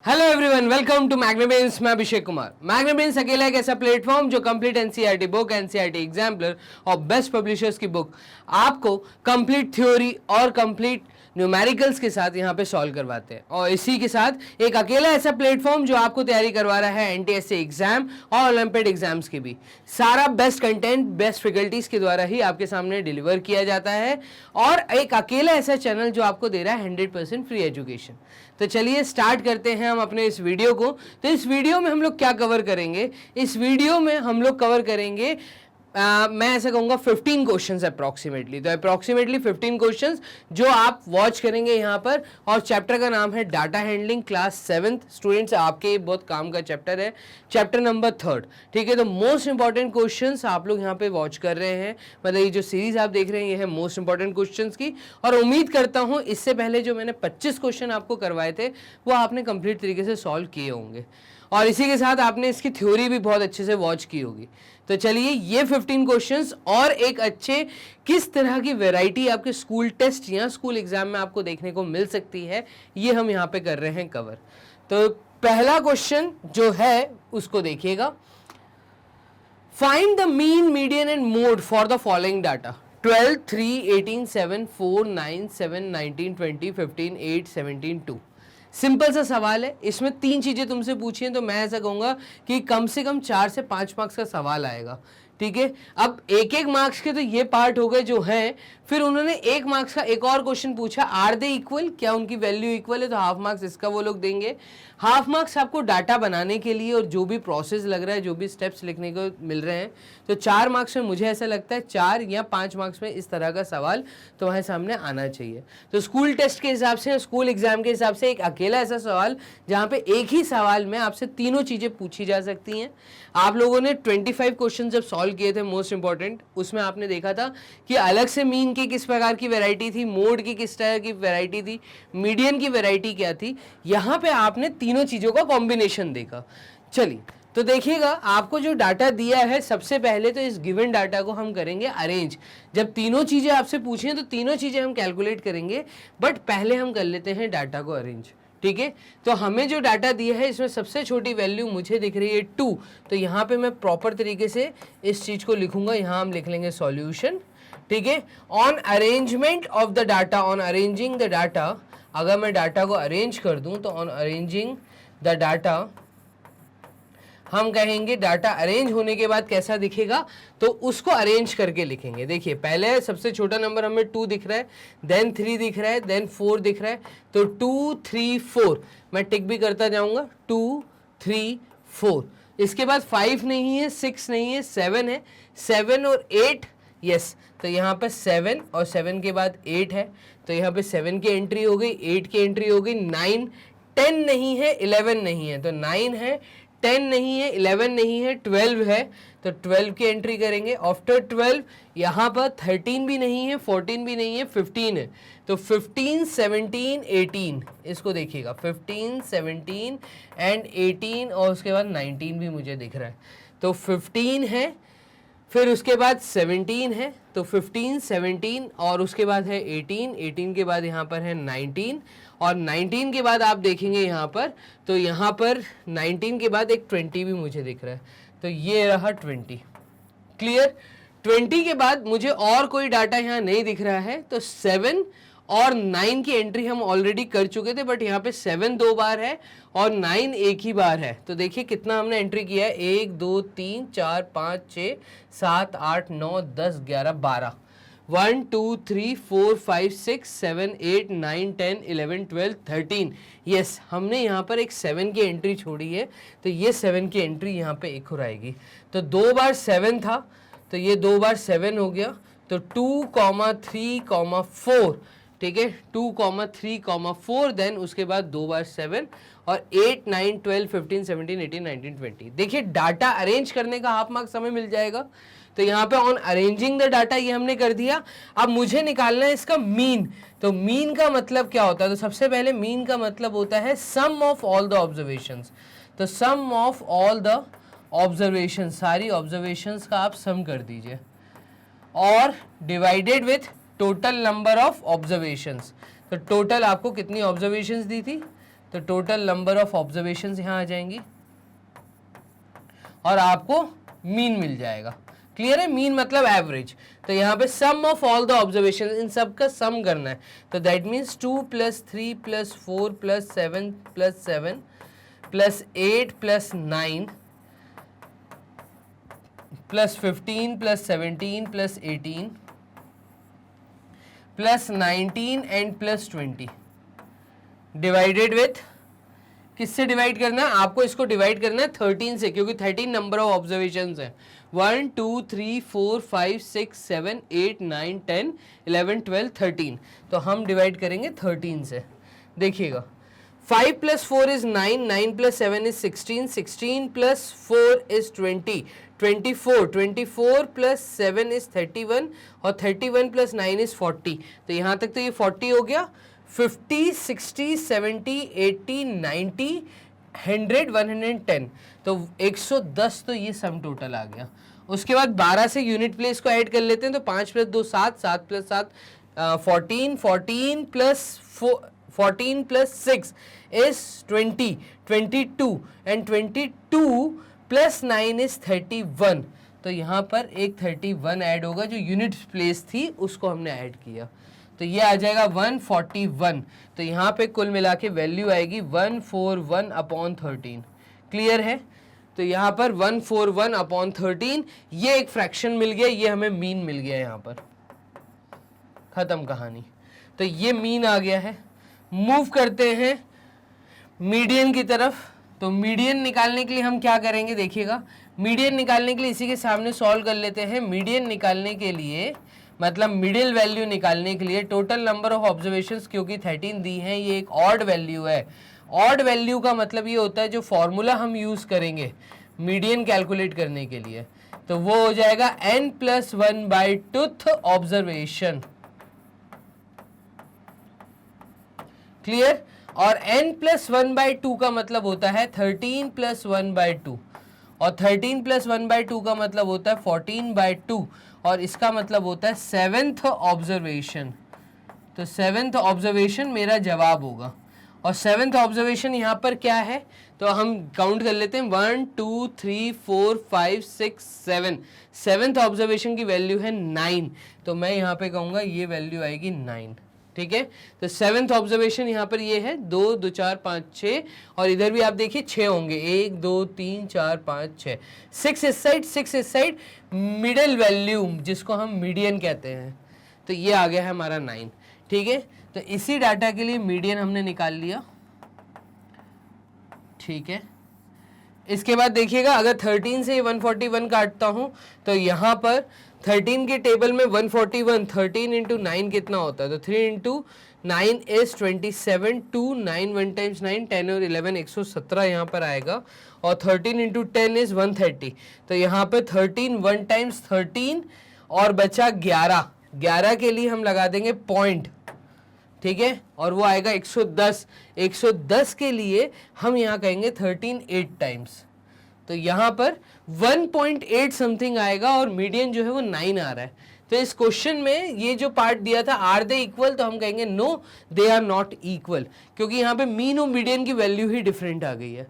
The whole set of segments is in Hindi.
Hello everyone, welcome to Magnabens. मैं अभिषेक कुमार। मैग्नाबेन्स अकेला एक ऐसा प्लेटफॉर्म जो complete NCERT book, NCERT exemplar और बेस्ट पब्लिशर्स की बुक आपको कंप्लीट थ्योरी और कंप्लीट न्यूमेरिकल्स के साथ यहाँ पे सॉल्व करवाते हैं। और इसी के साथ एक अकेला ऐसा प्लेटफॉर्म जो आपको तैयारी करवा रहा है एनटीएससी एग्जाम और ओलंपियाड एग्जाम्स की भी। सारा बेस्ट कंटेंट बेस्ट फैकल्टीज के द्वारा ही आपके सामने डिलीवर किया जाता है और एक अकेला ऐसा चैनल जो आपको दे रहा है 100% फ्री एजुकेशन। तो चलिए स्टार्ट करते हैं हम अपने इस वीडियो को। तो इस वीडियो में हम लोग क्या कवर करेंगे? इस वीडियो में हम लोग कवर करेंगे मैं ऐसा कहूँगा 15 क्वेश्चंस अप्रॉक्सीमेटली। तो अप्रॉक्सीमेटली 15 क्वेश्चंस जो आप वॉच करेंगे यहाँ पर। और चैप्टर का नाम है data handling, class 7th। Students, आपके बहुत काम का चैप्टर है, चैप्टर नंबर 3rd। ठीक है, तो मोस्ट इंपॉर्टेंट क्वेश्चंस आप लोग यहाँ पे वॉच कर रहे हैं। मतलब ये जो सीरीज आप देख रहे हैं ये है मोस्ट इंपॉर्टेंट क्वेश्चंस की। और उम्मीद करता हूँ इससे पहले जो मैंने 25 क्वेश्चन आपको करवाए थे वो आपने कंप्लीट तरीके से सॉल्व किए होंगे और इसी के साथ आपने इसकी थ्योरी भी बहुत अच्छे से वॉच की होगी। तो चलिए ये 15 क्वेश्चंस और एक अच्छे किस तरह की वैरायटी आपके स्कूल टेस्ट या स्कूल एग्जाम में आपको देखने को मिल सकती है ये हम यहाँ पे कर रहे हैं कवर। तो पहला क्वेश्चन जो है उसको देखिएगा। Find the mean, median and mode for the following data: 12, 3, 18, 7, 4, 9, 7, 19, 20, 15, 8, 17, 2। Simple सा सवाल है। इसमें 3 चीजें तुमसे पूछी हैं तो मैं ऐसा कहूंगा कि कम से कम 4 से 5 मार्क्स का सवाल आएगा। ठीक है, अब एक एक मार्क्स के तो ये पार्ट हो गए जो हैं। फिर उन्होंने 1 मार्क्स का एक और क्वेश्चन पूछा, आर दे इक्वल, क्या उनकी वैल्यू इक्वल है? तो हाफ मार्क्स इसका वो लोग देंगे। हाफ मार्क्स आपको डाटा बनाने के लिए और जो भी प्रोसेस लग रहा है, जो भी स्टेप्स लिखने को मिल रहे हैं। तो 4 मार्क्स में मुझे ऐसा लगता है 4 या 5 मार्क्स में इस तरह का सवाल तुम्हारे सामने आना चाहिए। तो स्कूल टेस्ट के हिसाब से, स्कूल एग्जाम के हिसाब से एक अकेला ऐसा सवाल जहाँ पे एक ही सवाल में आपसे तीनों चीजें पूछी जा सकती हैं। आप लोगों ने 25 क्वेश्चन जब सॉल्व किए थे मोस्ट इंपॉर्टेंट, उसमें आपने देखा था कि अलग से मीन की किस प्रकार की वैरायटी थी, मोड की किस तरह की वैरायटी थी, मीडियन की वैरायटी क्या थी। यहाँ पे आपने तीनों चीजों का कॉम्बिनेशन देखा। चलिए तो देखिएगा, आपको जो डाटा दिया है सबसे पहले तो इस गिवन डाटा को हम करेंगे अरेंज। जब तीनों चीजें आपसे पूछें तो तीनों चीजें हम कैलकुलेट करेंगे, बट पहले हम कर लेते हैं डाटा को अरेंज। ठीक है, तो हमें जो डाटा दिया है इसमें सबसे छोटी वैल्यू मुझे दिख रही है 2। तो यहाँ पे मैं प्रॉपर तरीके से इस चीज को लिखूंगा। यहाँ हम लिख लेंगे सॉल्यूशन। ठीक है, on arrangement of the data, on arranging the data, अगर मैं डाटा को अरेंज कर दूं तो ऑन अरेंजिंग द डाटा हम कहेंगे डाटा अरेंज होने के बाद कैसा दिखेगा, तो उसको अरेंज करके लिखेंगे। देखिए पहले सबसे छोटा नंबर हमें 2 दिख रहा है, देन 3 दिख रहा है, देन 4 दिख रहा है। तो 2, 3, 4 मैं टिक भी करता जाऊंगा, 2, 3, 4। इसके बाद 5 नहीं है, 6 नहीं है, 7 है, 7 और 8। यस, तो यहाँ पर 7 और 7 के बाद 8 है, तो यहाँ पे 7 की एंट्री हो गई, 8 की एंट्री हो गई, 9, 10 नहीं है, 11 नहीं है, तो 9 है, 10 नहीं है, 11 नहीं है, 12 है, तो 12 की एंट्री करेंगे। आफ्टर 12 यहाँ पर 13 भी नहीं है, 14 भी नहीं है, 15 है, तो 15, 17, 18 इसको देखिएगा, 15, 17 एंड 18 और उसके बाद 19 भी मुझे दिख रहा है। तो 15 है, फिर उसके बाद 17 है, तो 15, 17 और उसके बाद है 18, 18 के बाद यहाँ पर है 19 और 19 के बाद आप देखेंगे यहाँ पर, तो यहाँ पर 19 के बाद एक 20 भी मुझे दिख रहा है, तो ये रहा 20। क्लियर? 20 के बाद मुझे और कोई डाटा यहाँ नहीं दिख रहा है, तो 7 और 9 की एंट्री हम ऑलरेडी कर चुके थे, बट यहाँ पे 7 2 बार है और 9 एक ही बार है। तो देखिए कितना हमने एंट्री किया है, 1, 2, 3, 4, 5, 6, 7, 8, 9, 10, 11, 12। 1, 2, 3, 4, 5, 6, 7, 8, 9, 10, 11, 12, 13। यस, हमने यहाँ पर एक 7 की एंट्री छोड़ी है, तो ये 7 की एंट्री यहाँ पे एक और आएगी। तो 2 बार 7 था, तो ये 2 बार 7 हो गया, तो 2, 3, 4। ठीक है, 2, 3, 4, देन उसके बाद 2 बार 7 और 8, 9, 12, 15, 17, 18, 19, 20। देखिए डाटा अरेंज करने का हाफ मार्क्स हमें मिल जाएगा। तो यहाँ पे ऑन अरेंजिंग द डाटा ये हमने कर दिया। अब मुझे निकालना है इसका मीन। तो मीन का मतलब क्या होता है? तो सबसे पहले मीन का मतलब होता है सम ऑफ ऑल द ऑब्जर्वेशंस। तो सम ऑफ ऑल द ऑब्जर्वेशन, सारी ऑब्जर्वेशंस का आप सम कर दीजिए और divided with total number of observations. तो टोटल आपको कितनी ऑब्जर्वेशंस दी थी? तो टोटल नंबर ऑफ ऑब्जर्वेशंस यहाँ आ जाएंगी और आपको मीन मिल जाएगा। क्लियर है? मीन मतलब एवरेज। तो यहाँ पे सम ऑफ ऑल द ऑब्जर्वेशन, इन सब का सम करना है। तो that means 2 + 3 + 4 + 7 + 7 + 8 + 9 + 15 + 17 + 18 + 19 and +20 divided with, किससे डिवाइड करना है आपको? इसको डिवाइड करना है 13 से, क्योंकि 13 नंबर ऑफ ऑब्जर्वेशंस है। 1 2 3 4 5 6 7 8 9 10 11 12 13, तो हम डिवाइड करेंगे 13 से। देखिएगा 5 + 4 is 9, 9 + 7 is 16, 16 + 4 is 20, 24, 24 + 7 is 31 और 31 + 9 is 40। तो यहाँ तक तो ये 40 हो गया। 50, 60, 70, 80, 90, 100, 110, तो 110, तो ये सम टोटल आ गया। उसके बाद 12 से यूनिट प्लेस को ऐड कर लेते हैं, तो 5 + 2 7, 7 + 7 14, 14 + 6 is 20, 22 and 22 + 9 is 31। तो यहाँ पर एक 31 ऐड होगा, जो यूनिट प्लेस थी उसको हमने ऐड किया, तो ये आ जाएगा 141। तो यहाँ पे कुल मिला के वैल्यू आएगी 141/13। क्लियर है? तो यहाँ पर 141/13, ये एक फ्रैक्शन मिल गया, ये हमें मीन मिल गया यहाँ पर। खत्म कहानी। तो ये मीन आ गया है। मूव करते हैं मीडियन की तरफ। तो मीडियन निकालने के लिए हम क्या करेंगे? देखिएगा, मीडियन निकालने के लिए इसी के सामने सॉल्व कर लेते हैं। मीडियन निकालने के लिए, मतलब मिडिल वैल्यू निकालने के लिए, टोटल नंबर ऑफ ऑब्जर्वेशंस क्योंकि 13 दी हैं, ये एक ऑड वैल्यू है। ऑड वैल्यू का मतलब ये होता है जो फॉर्मूला हम यूज करेंगे मीडियन कैलकुलेट करने के लिए, तो वो हो जाएगा n+1/2 ऑब्जर्वेशन। क्लियर? और n+1/2 का मतलब होता है 13 + 1/2, और 13 + 1/2 का मतलब होता है 14/2, और इसका मतलब होता है 7th ऑब्जर्वेशन। तो 7th ऑब्जर्वेशन मेरा जवाब होगा। और 7th ऑब्जर्वेशन यहाँ पर क्या है? तो हम काउंट कर लेते हैं, 1 2 3 4 5 6 7। 7th ऑब्जर्वेशन की वैल्यू है 9, तो मैं यहाँ पे कहूँगा ये वैल्यू आएगी 9। ठीक है? तो 7th ऑब्जर्वेशन यहाँ पर ये है 2 2 4 5 6, और इधर भी आप देखिए 6 होंगे, 1 2 3 4 5 6, 6 इस साइड, 6 इस साइड, मिडिल वैल्यू जिसको हम मीडियन कहते हैं। तो ये आ गया है हमारा 9। ठीक है? तो इसी डाटा के लिए मीडियन हमने निकाल लिया। ठीक है? इसके बाद देखिएगा, अगर 13 से 141 काटता हूं, तो यहाँ पर 13 के टेबल में 141, 13 × 9 कितना होता है? तो 3 × 9 is 27, 2 9 1 times 9 10 और 11 117 यहाँ पर आएगा, और 13 × 10 is 130। तो यहाँ पे 13 1 times 13 और बचा 11, 11 के लिए हम लगा देंगे पॉइंट। ठीक है? और वो आएगा 110, 110 के लिए हम यहाँ कहेंगे 13 8 टाइम्स। तो यहाँ पर 1.8 समथिंग आएगा, और मीडियन जो है वो 9 आ रहा है। तो इस क्वेश्चन में ये जो पार्ट दिया था, आर दे इक्वल, तो हम कहेंगे no they are not equal, क्योंकि यहाँ पे मीन और मीडियन की वैल्यू ही डिफरेंट आ गई है।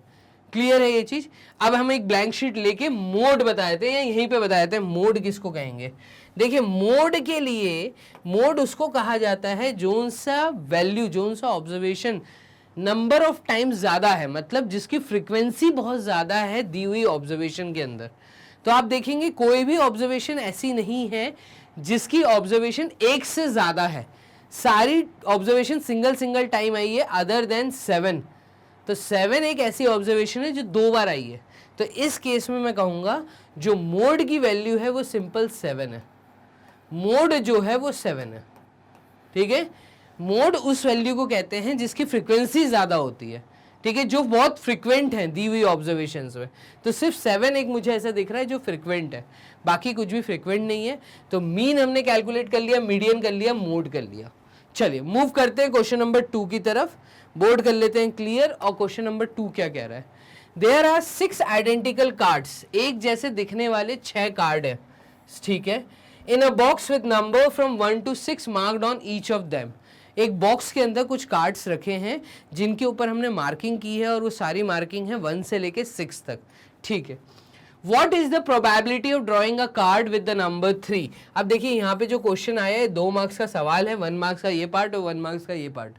क्लियर है ये चीज? अब हम एक ब्लैंक शीट लेके मोड बताए थे, या यहीं पे बताए थे मोड किसको कहेंगे। देखिए, मोड के लिए, मोड उसको कहा जाता है जोन सा वैल्यू, जोन सा ऑब्जर्वेशन नंबर ऑफ टाइम्स ज्यादा है, मतलब जिसकी फ्रीक्वेंसी बहुत ज्यादा है दी हुई ऑब्जर्वेशन के अंदर। तो आप देखेंगे कोई भी ऑब्जर्वेशन ऐसी नहीं है जिसकी ऑब्जर्वेशन एक से ज्यादा है, सारी observation single single time I है अदर देन 7। तो 7 एक ऐसी ऑब्जर्वेशन है जो 2 बार आई है। तो इस केस में मैं कहूंगा जो मोड की वैल्यू है वो सिंपल 7 है। मोड जो है वो 7 है। ठीक है? मोड उस वैल्यू को कहते हैं जिसकी फ्रीक्वेंसी ज्यादा होती है। ठीक है? जो बहुत फ्रीक्वेंट है दी हुई ऑब्जर्वेशंस में। तो सिर्फ 7 एक मुझे ऐसा दिख रहा है जो फ्रीक्वेंट है, बाकी कुछ भी फ्रीक्वेंट नहीं है। तो मीन हमने कैलकुलेट कर लिया, मीडियन कर लिया, मोड कर लिया। चलिए मूव करते हैं क्वेश्चन नंबर 2 की तरफ। बोर्ड कर लेते हैं क्लियर। और क्वेश्चन नंबर 2 क्या कह रहा है? देयर आर 6 आइडेंटिकल कार्ड्स, एक जैसे दिखने वाले 6 कार्ड है। ठीक है? In a box with number from 1 to 6 marked on each of them. एक बॉक्स के अंदर कुछ कार्ड्स रखे हैं जिनके ऊपर हमने मार्किंग की है और वो सारी मार्किंग है 1 से लेके 6 तक, ठीक है। What is the probability of drawing a card with the number 3? अब देखिए यहाँ पे जो क्वेश्चन आया है 2 मार्क्स का सवाल है, 1 मार्क्स का ये पार्ट और 1 मार्क्स का ये पार्ट।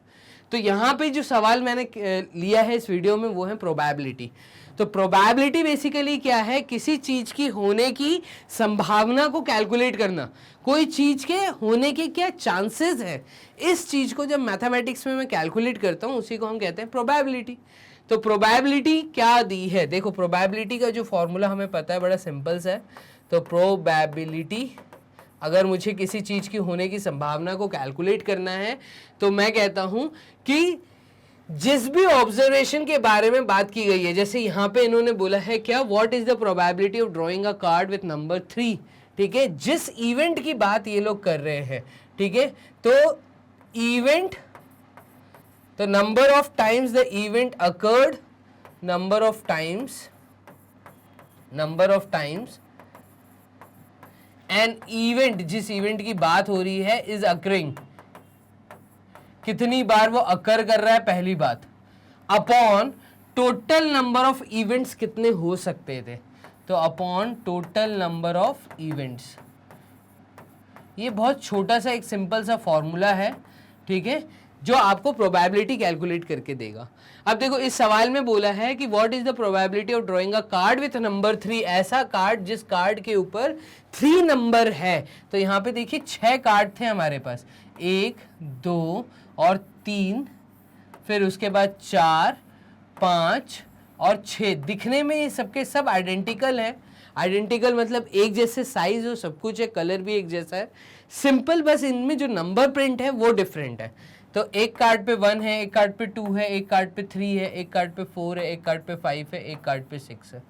तो यहाँ पे जो सवाल मैंने लिया है इस वीडियो में वो है प्रोबेबिलिटी। तो प्रोबेबिलिटी बेसिकली क्या है, किसी चीज की होने की संभावना को कैलकुलेट करना, कोई चीज के होने के क्या चांसेस है, इस चीज को जब मैथमेटिक्स में मैं कैलकुलेट करता हूँ उसी को हम कहते हैं प्रोबेबिलिटी। तो प्रोबेबिलिटी क्या दी है, देखो प्रोबेबिलिटी का जो फॉर्मूला हमें पता है बड़ा सिंपल सा है। तो प्रोबेबिलिटी, अगर मुझे किसी चीज की होने की संभावना को कैलकुलेट करना है तो मैं कहता हूं कि जिस भी ऑब्जर्वेशन के बारे में बात की गई है, जैसे यहां पे इन्होंने बोला है क्या, what is the probability of drawing a card with number 3, ठीक है, जिस इवेंट की बात ये लोग कर रहे हैं, ठीक है। तो event, the number of times the event occurred, number of times an event, जिस इवेंट की बात हो रही है, is occurring, कितनी बार वो अकर कर रहा है, पहली बात, upon total number of events कितने हो सकते थे, तो upon total number of events. ये बहुत छोटा सा एक सिंपल सा फॉर्मूला है, ठीक है, जो आपको प्रोबेबिलिटी कैलकुलेट करके देगा। अब देखो इस सवाल में बोला है कि what is the probability of drawing a card with number 3, ऐसा कार्ड जिस कार्ड के ऊपर 3 नंबर है। तो यहाँ पे देखिए 6 कार्ड थे हमारे पास, 1 2 और 3, फिर उसके बाद 4 5 और 6। दिखने में ये सबके सब आइडेंटिकल है, आइडेंटिकल मतलब एक जैसे साइज हो, सब कुछ है, कलर भी एक जैसा है, सिंपल, बस इनमें जो नंबर प्रिंट है वो डिफरेंट है। तो एक कार्ड पे 1 है, एक कार्ड पे 2 है, एक कार्ड पे 3 है, एक कार्ड पे 4 है, एक कार्ड पे 5 है, एक कार्ड पे 6 है।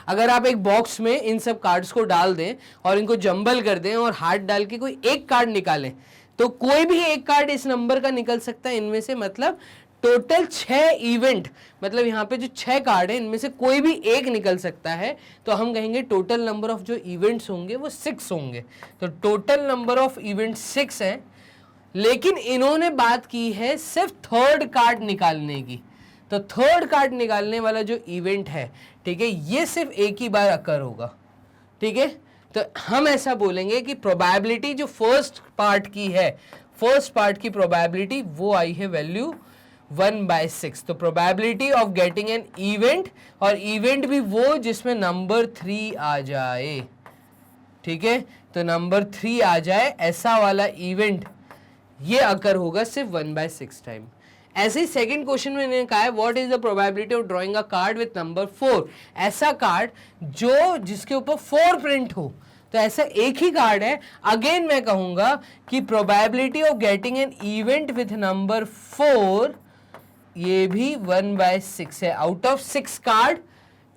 अगर आप एक बॉक्स में इन सब कार्ड्स को डाल दें और इनको जंबल कर दें और हाथ डाल के कोई एक कार्ड निकालें, तो कोई भी एक कार्ड इस नंबर का निकल सकता है इनमें से, मतलब टोटल 6 इवेंट, मतलब यहाँ पे जो 6 कार्ड है इनमें से कोई भी एक निकल सकता है। तो हम कहेंगे टोटल नंबर ऑफ जो इवेंट्स होंगे वो 6 होंगे। तो टोटल नंबर ऑफ इवेंट 6 है, लेकिन इन्होंने बात की है सिर्फ थर्ड कार्ड निकालने की। तो थर्ड कार्ड निकालने वाला जो इवेंट है, ठीक है, ये सिर्फ एक ही बार अकर होगा, ठीक है। तो हम ऐसा बोलेंगे कि प्रोबेबिलिटी जो फर्स्ट पार्ट की है, फर्स्ट पार्ट की प्रोबेबिलिटी वो आई है वैल्यू 1/6। तो probability of getting an event, और इवेंट भी वो जिसमें नंबर 3 आ जाए, ठीक है, तो नंबर 3 आ जाए, ऐसा वाला इवेंट ये अकर होगा सिर्फ 1/6 टाइम। ऐसे ही सेकंड क्वेश्चन में इन्होंने कहा है what is the probability of drawing a card with number 4, ऐसा कार्ड जो जिसके ऊपर 4 प्रिंट हो। तो ऐसा एक ही कार्ड है, अगेन मैं कहूंगा कि probability of getting an event with number 4 ये भी 1/6 है। आउट ऑफ 6 कार्ड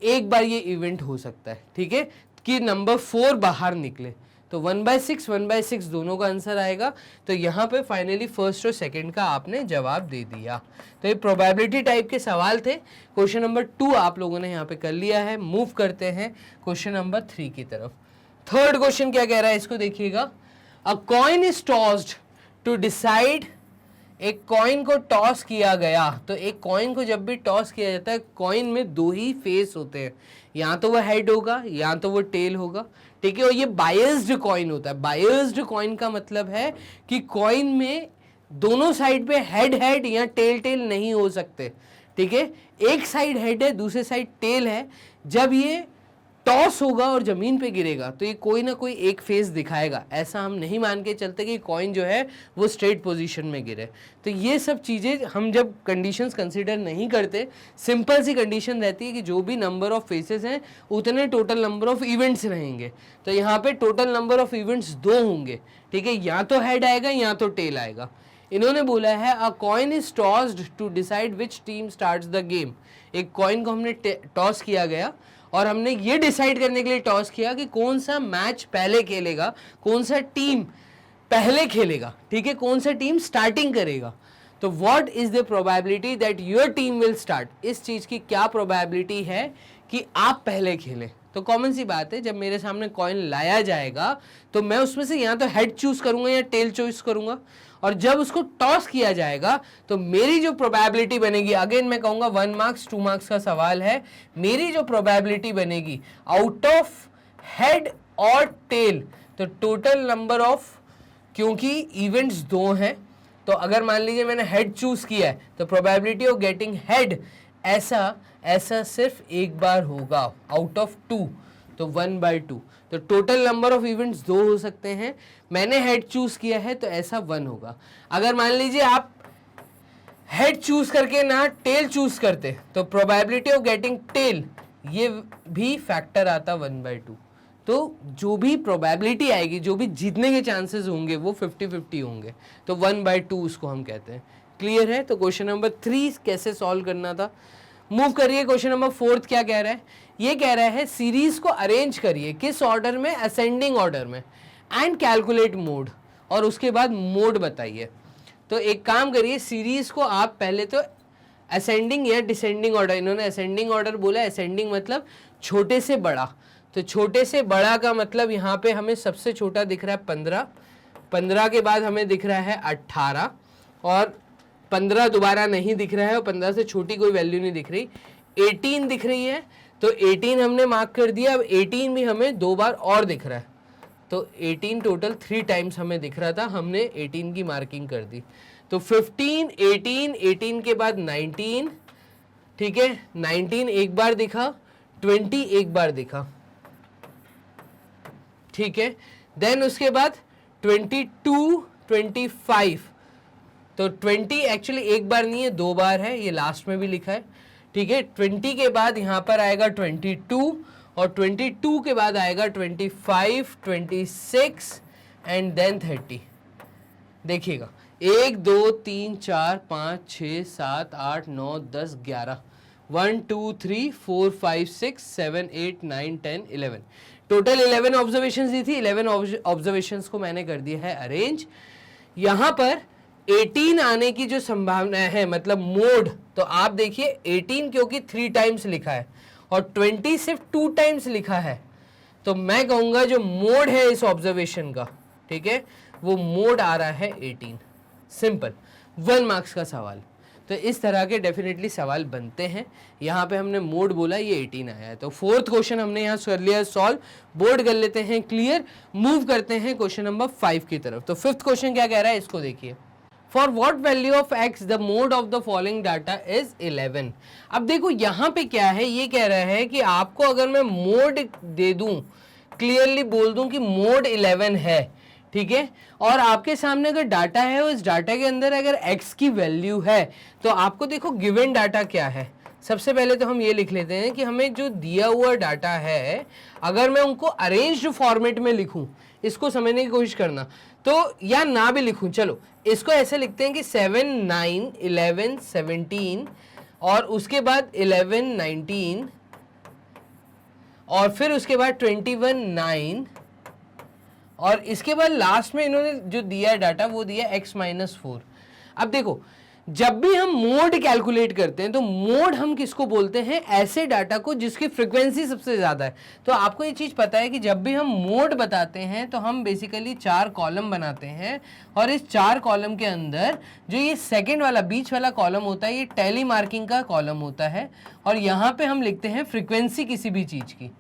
एक बार ये इवेंट हो सकता है, ठीक है, कि नंबर 4 बाहर निकले। तो 1/6 दोनों का आंसर आएगा। तो यहाँ पे फाइनली फर्स्ट और सेकंड का आपने जवाब दे दिया। तो ये प्रोबेबिलिटी टाइप के सवाल थे। क्वेश्चन नंबर 2 आप लोगों ने यहाँ पे कर लिया है। मूव करते हैं क्वेश्चन नंबर 3 की तरफ। थर्ड क्वेश्चन क्या कह रहा है इसको देखिएगा। A coin is tossed to decide, एक कॉइन को टॉस किया गया। तो एक कॉइन को जब भी टॉस किया जाता है, कॉइन में 2 ही फेस होते हैं, या तो वो हेड होगा या तो वो टेल होगा, ठीक है। और ये बायस्ड कॉइन होता है। बायस्ड कॉइन का मतलब है कि कॉइन में दोनों साइड पे हेड हेड या टेल टेल नहीं हो सकते, ठीक है। एक साइड हेड है, दूसरे साइड टेल है। जब ये टॉस होगा और जमीन पे गिरेगा तो ये कोई ना कोई एक फेस दिखाएगा। ऐसा हम नहीं मान के चलते कि कॉइन जो है वो स्ट्रेट पोजीशन में गिरे। तो ये सब चीज़ें हम जब कंडीशंस कंसीडर नहीं करते, सिंपल सी कंडीशन रहती है कि जो भी नंबर ऑफ फेसेस हैं उतने टोटल नंबर ऑफ इवेंट्स रहेंगे। तो यहाँ पे टोटल नंबर ऑफ इवेंट्स 2 होंगे, ठीक है, या तो हेड आएगा या तो टेल आएगा। इन्होंने बोला है a coin is tossed to decide which team starts the game. एक कॉइन को हमने टॉस किया गया और हमने ये डिसाइड करने के लिए टॉस किया कि कौन सा मैच पहले खेलेगा, कौन सा टीम पहले खेलेगा, ठीक है, कौन सा टीम स्टार्टिंग करेगा। तो what is the probability that your team will start, इस चीज की क्या प्रोबेबिलिटी है कि आप पहले खेलें, तो कॉमन सी बात है, जब मेरे सामने कॉइन लाया जाएगा तो मैं उसमें से या तो हेड चूज करूंगा या टेल चॉइस करूंगा, और जब उसको टॉस किया जाएगा तो मेरी जो प्रोबेबिलिटी बनेगी, अगेन मैं कहूंगा 1 मार्क्स 2 मार्क्स का सवाल है, मेरी जो प्रोबेबिलिटी बनेगी आउट ऑफ हेड और टेल, तो टोटल नंबर ऑफ, क्योंकि इवेंट्स 2 हैं, तो अगर मान लीजिए मैंने हेड चूज किया है तो प्रोबेबिलिटी ऑफ गेटिंग हेड ऐसा सिर्फ एक बार होगा आउट ऑफ 2, तो 1/2। तो टोटल नंबर ऑफ इवेंट्स 2 हो सकते हैं, मैंने हेड चूज किया है तो ऐसा 1 होगा। अगर मान लीजिए आप हेड चूज करके ना टेल चूज करते तो प्रोबेबिलिटी ऑफ गेटिंग टेल ये भी फैक्टर आता 1/2। तो जो भी प्रोबेबिलिटी आएगी, जो भी जीतने के चांसेस होंगे वो 50-50 होंगे, तो 1/2 उसको हम कहते हैं। क्लियर है? तो क्वेश्चन नंबर 3 कैसे सॉल्व करना था। मूव करिए, क्वेश्चन नंबर 4 क्या कह रहा है, ये कह रहा है सीरीज को अरेंज करिए, किस ऑर्डर में, असेंडिंग ऑर्डर में, एंड कैलकुलेट मोड, और उसके बाद मोड बताइए। तो एक काम करिए, सीरीज को आप पहले तो असेंडिंग या डिसेंडिंग ऑर्डर, इन्होंने असेंडिंग ऑर्डर बोला, असेंडिंग मतलब छोटे से बड़ा, तो छोटे से बड़ा का मतलब यहाँ पे हमें सबसे छोटा दिख रहा है 15, 15 के बाद हमें दिख रहा है 18, और 15 दोबारा नहीं दिख रहा है, और 15 से छोटी कोई वैल्यू नहीं दिख रही, 18 दिख रही है, तो 18 हमने मार्क कर दिया। अब 18 भी हमें 2 बार और दिख रहा है, तो 18 टोटल 3 टाइम्स हमें दिख रहा था, हमने 18 की मार्किंग कर दी। तो 15, 18, 18 के बाद 19, ठीक है, 19 एक बार दिखा, 20 एक बार दिखा, ठीक है, देन उसके बाद 22, 25, तो 20 एक्चुअली एक बार नहीं है 2 बार है, ये लास्ट में भी लिखा है, ठीक है। 20 के बाद यहाँ पर आएगा 22, और 22 के बाद आएगा 25, 26 एंड देन 30। देखिएगा 1 2 3 4 5 6 7 8 9 10 11, 1 2 3 4 5 6 7 8 9 10 11, टोटल 11 ऑब्जर्वेशंस दी थी। 11 ऑब्जर्वेशंस को मैंने कर दिया है अरेंज। यहाँ पर 18 आने की जो संभावना है, मतलब मोड, तो आप देखिए 18 क्योंकि 3 टाइम्स लिखा है और 20 सिर्फ 2 टाइम्स लिखा है, तो मैं कहूंगा जो मोड है इस ऑब्जर्वेशन का, ठीक है, वो मोड आ रहा है 18। सिंपल 1 मार्क्स का सवाल। तो इस तरह के डेफिनेटली सवाल बनते हैं। यहाँ पे हमने मोड बोला, ये 18 आया है। तो 4th क्वेश्चन हमने यहाँ कर लिया सॉल्व, बोर्ड कर लेते हैं क्लियर। मूव करते हैं क्वेश्चन नंबर 5 की तरफ। तो 5th क्वेश्चन क्या कह रहा है, इसको देखिए। For what value of x the mode of the following data is 11। अब देखो यहाँ पे क्या है, ये कह रहा है कि आपको अगर मैं मोड दे दूं, क्लियरली बोल दूं कि मोड 11 है, ठीक है, और आपके सामने अगर डाटा है, उस डाटा के अंदर अगर x की वैल्यू है, तो आपको देखो गिवन डाटा क्या है। सबसे पहले तो हम ये लिख लेते हैं कि हमें जो दिया हुआ डाटा है, अगर मैं उनको अरेंज्ड फॉर्मेट में लिखूं, इसको समझने की कोशिश करना, तो या ना भी लिखूं, चलो इसको ऐसे लिखते हैं कि 7 9 11 17 और उसके बाद 11 19 और फिर उसके बाद 21 9 और इसके बाद लास्ट में इन्होंने जो दिया है डाटा वो दिया x-4। अब देखो जब भी हम मोड कैलकुलेट करते हैं तो मोड हम किसको बोलते हैं, ऐसे डाटा को जिसकी फ्रीक्वेंसी सबसे ज़्यादा है। तो आपको ये चीज़ पता है कि जब भी हम मोड बताते हैं तो हम बेसिकली 4 कॉलम बनाते हैं और इस 4 कॉलम के अंदर जो ये सेकंड वाला बीच वाला कॉलम होता है ये टैली मार्किंग का कॉलम होता है और यहाँ पे हम लिखते हैं फ्रीक्वेंसी किसी भी चीज़ की।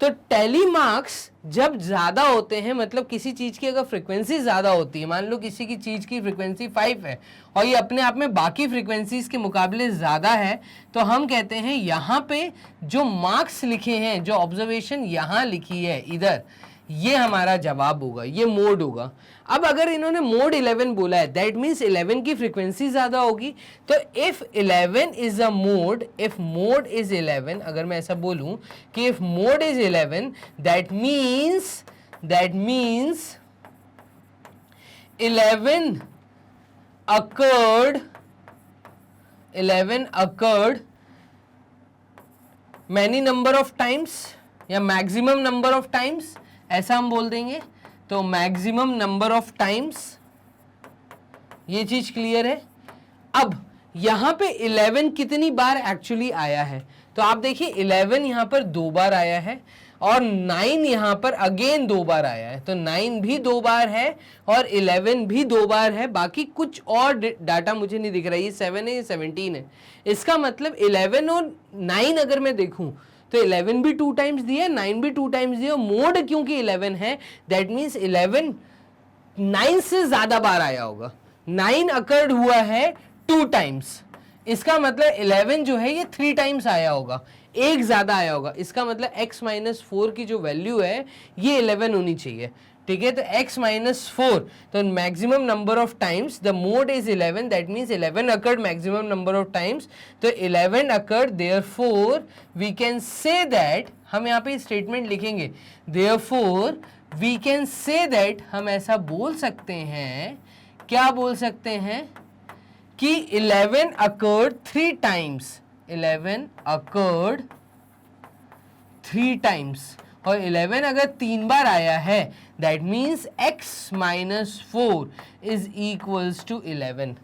तो टैली मार्क्स जब ज़्यादा होते हैं, मतलब किसी चीज़ की अगर फ्रीक्वेंसी ज़्यादा होती है, मान लो किसी की चीज़ की फ्रीक्वेंसी 5 है और ये अपने आप में बाकी फ्रीक्वेंसीज के मुकाबले ज़्यादा है, तो हम कहते हैं यहाँ पे जो मार्क्स लिखे हैं, जो ऑब्जर्वेशन यहाँ लिखी है इधर, ये हमारा जवाब होगा, ये मोड होगा। अब अगर इन्होंने मोड 11 बोला है, दैट मीन्स 11 की फ्रीक्वेंसी ज़्यादा होगी। तो if 11 is a mode, if mode is 11, अगर मैं ऐसा बोलूँ कि if mode is 11, that means 11 occurred many number of times या मैक्सिमम नंबर ऑफ टाइम्स, ऐसा हम बोल देंगे। तो मैक्सिमम नंबर ऑफ टाइम्स, ये चीज क्लियर है। अब यहां पे 11 कितनी बार एक्चुअली आया है, तो आप देखिए 11 यहाँ पर 2 बार आया है और 9 यहाँ पर अगेन 2 बार आया है, तो 9 भी 2 बार है और 11 भी 2 बार है, बाकी कुछ और डाटा मुझे नहीं दिख रहा है। ये 7 है, ये 17 है। इसका मतलब 11 और 9 अगर मैं देखूं तो 11 भी 2 टाइम्स दिया, 9 भी 2 टाइम्स दिया, मोड क्योंकि 11 है, दैट मीन्स 11 9 से ज्यादा बार आया होगा। 9 अकर्ड हुआ है 2 टाइम्स, इसका मतलब 11 जो है ये 3 टाइम्स आया होगा, एक ज्यादा आया होगा। इसका मतलब x माइनस 4 की जो वैल्यू है ये 11 होनी चाहिए, ठीक है। तो x माइनस 4, तो maximum number of times the mode is 11, that means 11 occurred maximum number of times, तो 11 occurred, therefore we can say that, हम यहाँ पे स्टेटमेंट लिखेंगे, therefore we can say that, हम ऐसा बोल सकते हैं, क्या बोल सकते हैं कि 11 अकर्ड 3 टाइम्स, 11 अकर्ड 3 टाइम्स, और 11 अगर 3 बार आया है that means x minus 4 is equals to 11।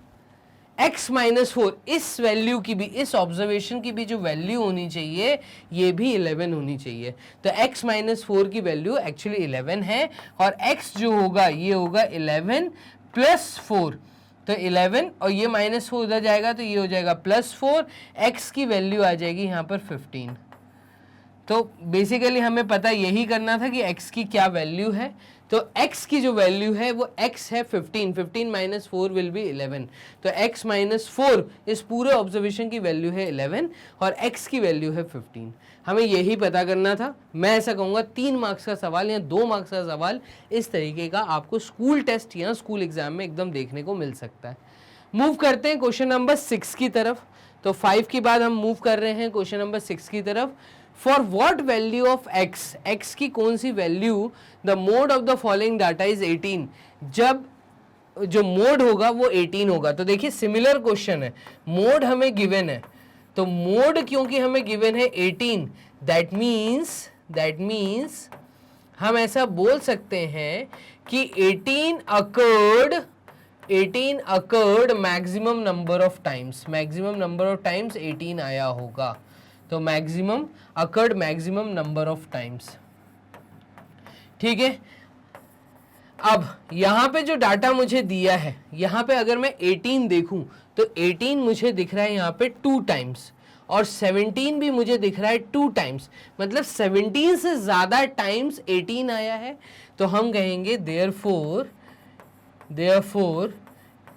x minus 4 इस वैल्यू की भी, इस ऑब्जर्वेशन की भी जो वैल्यू होनी चाहिए ये भी 11 होनी चाहिए। तो x माइनस 4 की वैल्यू एक्चुअली 11 है और x जो होगा ये होगा 11 प्लस 4, तो 11 और ये माइनस 4 उधर जाएगा तो ये हो जाएगा प्लस 4, x की वैल्यू आ जाएगी यहाँ पर 15। तो बेसिकली हमें पता यही करना था कि x की क्या वैल्यू है, तो x की जो वैल्यू है वो x है 15, 15 माइनस 4 विल बी 11, तो x माइनस 4 इस पूरे ऑब्जर्वेशन की वैल्यू है 11 और x की वैल्यू है 15। हमें यही पता करना था। मैं ऐसा कहूँगा 3 मार्क्स का सवाल या 2 मार्क्स का सवाल इस तरीके का आपको स्कूल टेस्ट या स्कूल एग्जाम में एकदम देखने को मिल सकता है। मूव करते हैं क्वेश्चन नंबर 6 की तरफ। तो 5 के बाद हम मूव कर रहे हैं क्वेश्चन नंबर 6 की तरफ। For what value of x, x की कौन सी value the mode of the following data is 18, जब जो मोड होगा वो 18 होगा। तो देखिए सिमिलर क्वेश्चन है, मोड हमें गिवन है, तो मोड क्योंकि हमें गिवन है 18, दैट मीन्स हम ऐसा बोल सकते हैं कि 18 occurred maximum number of times, maximum number of times 18 आया होगा। तो maximum occurred maximum number of times, ठीक है। अब यहां पे जो डाटा मुझे दिया है, यहां पे अगर मैं 18 देखूं तो 18 मुझे दिख रहा है यहां पे 2 टाइम्स और 17 भी मुझे दिख रहा है 2 टाइम्स, मतलब 17 से ज्यादा टाइम्स 18 आया है। तो हम कहेंगे देयरफॉर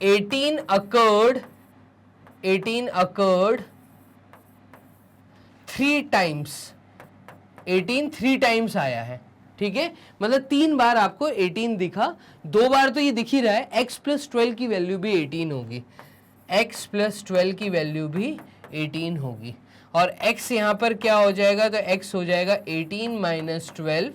18 अकर्ड 3 टाइम्स, 18 3 टाइम्स आया है, ठीक है। मतलब 3 बार आपको 18 दिखा, 2 बार तो ये दिख ही रहा है। x प्लस 12 की वैल्यू भी 18 होगी, x प्लस 12 की वैल्यू भी 18 होगी और x यहाँ पर क्या हो जाएगा, तो x हो जाएगा 18 माइनस 12,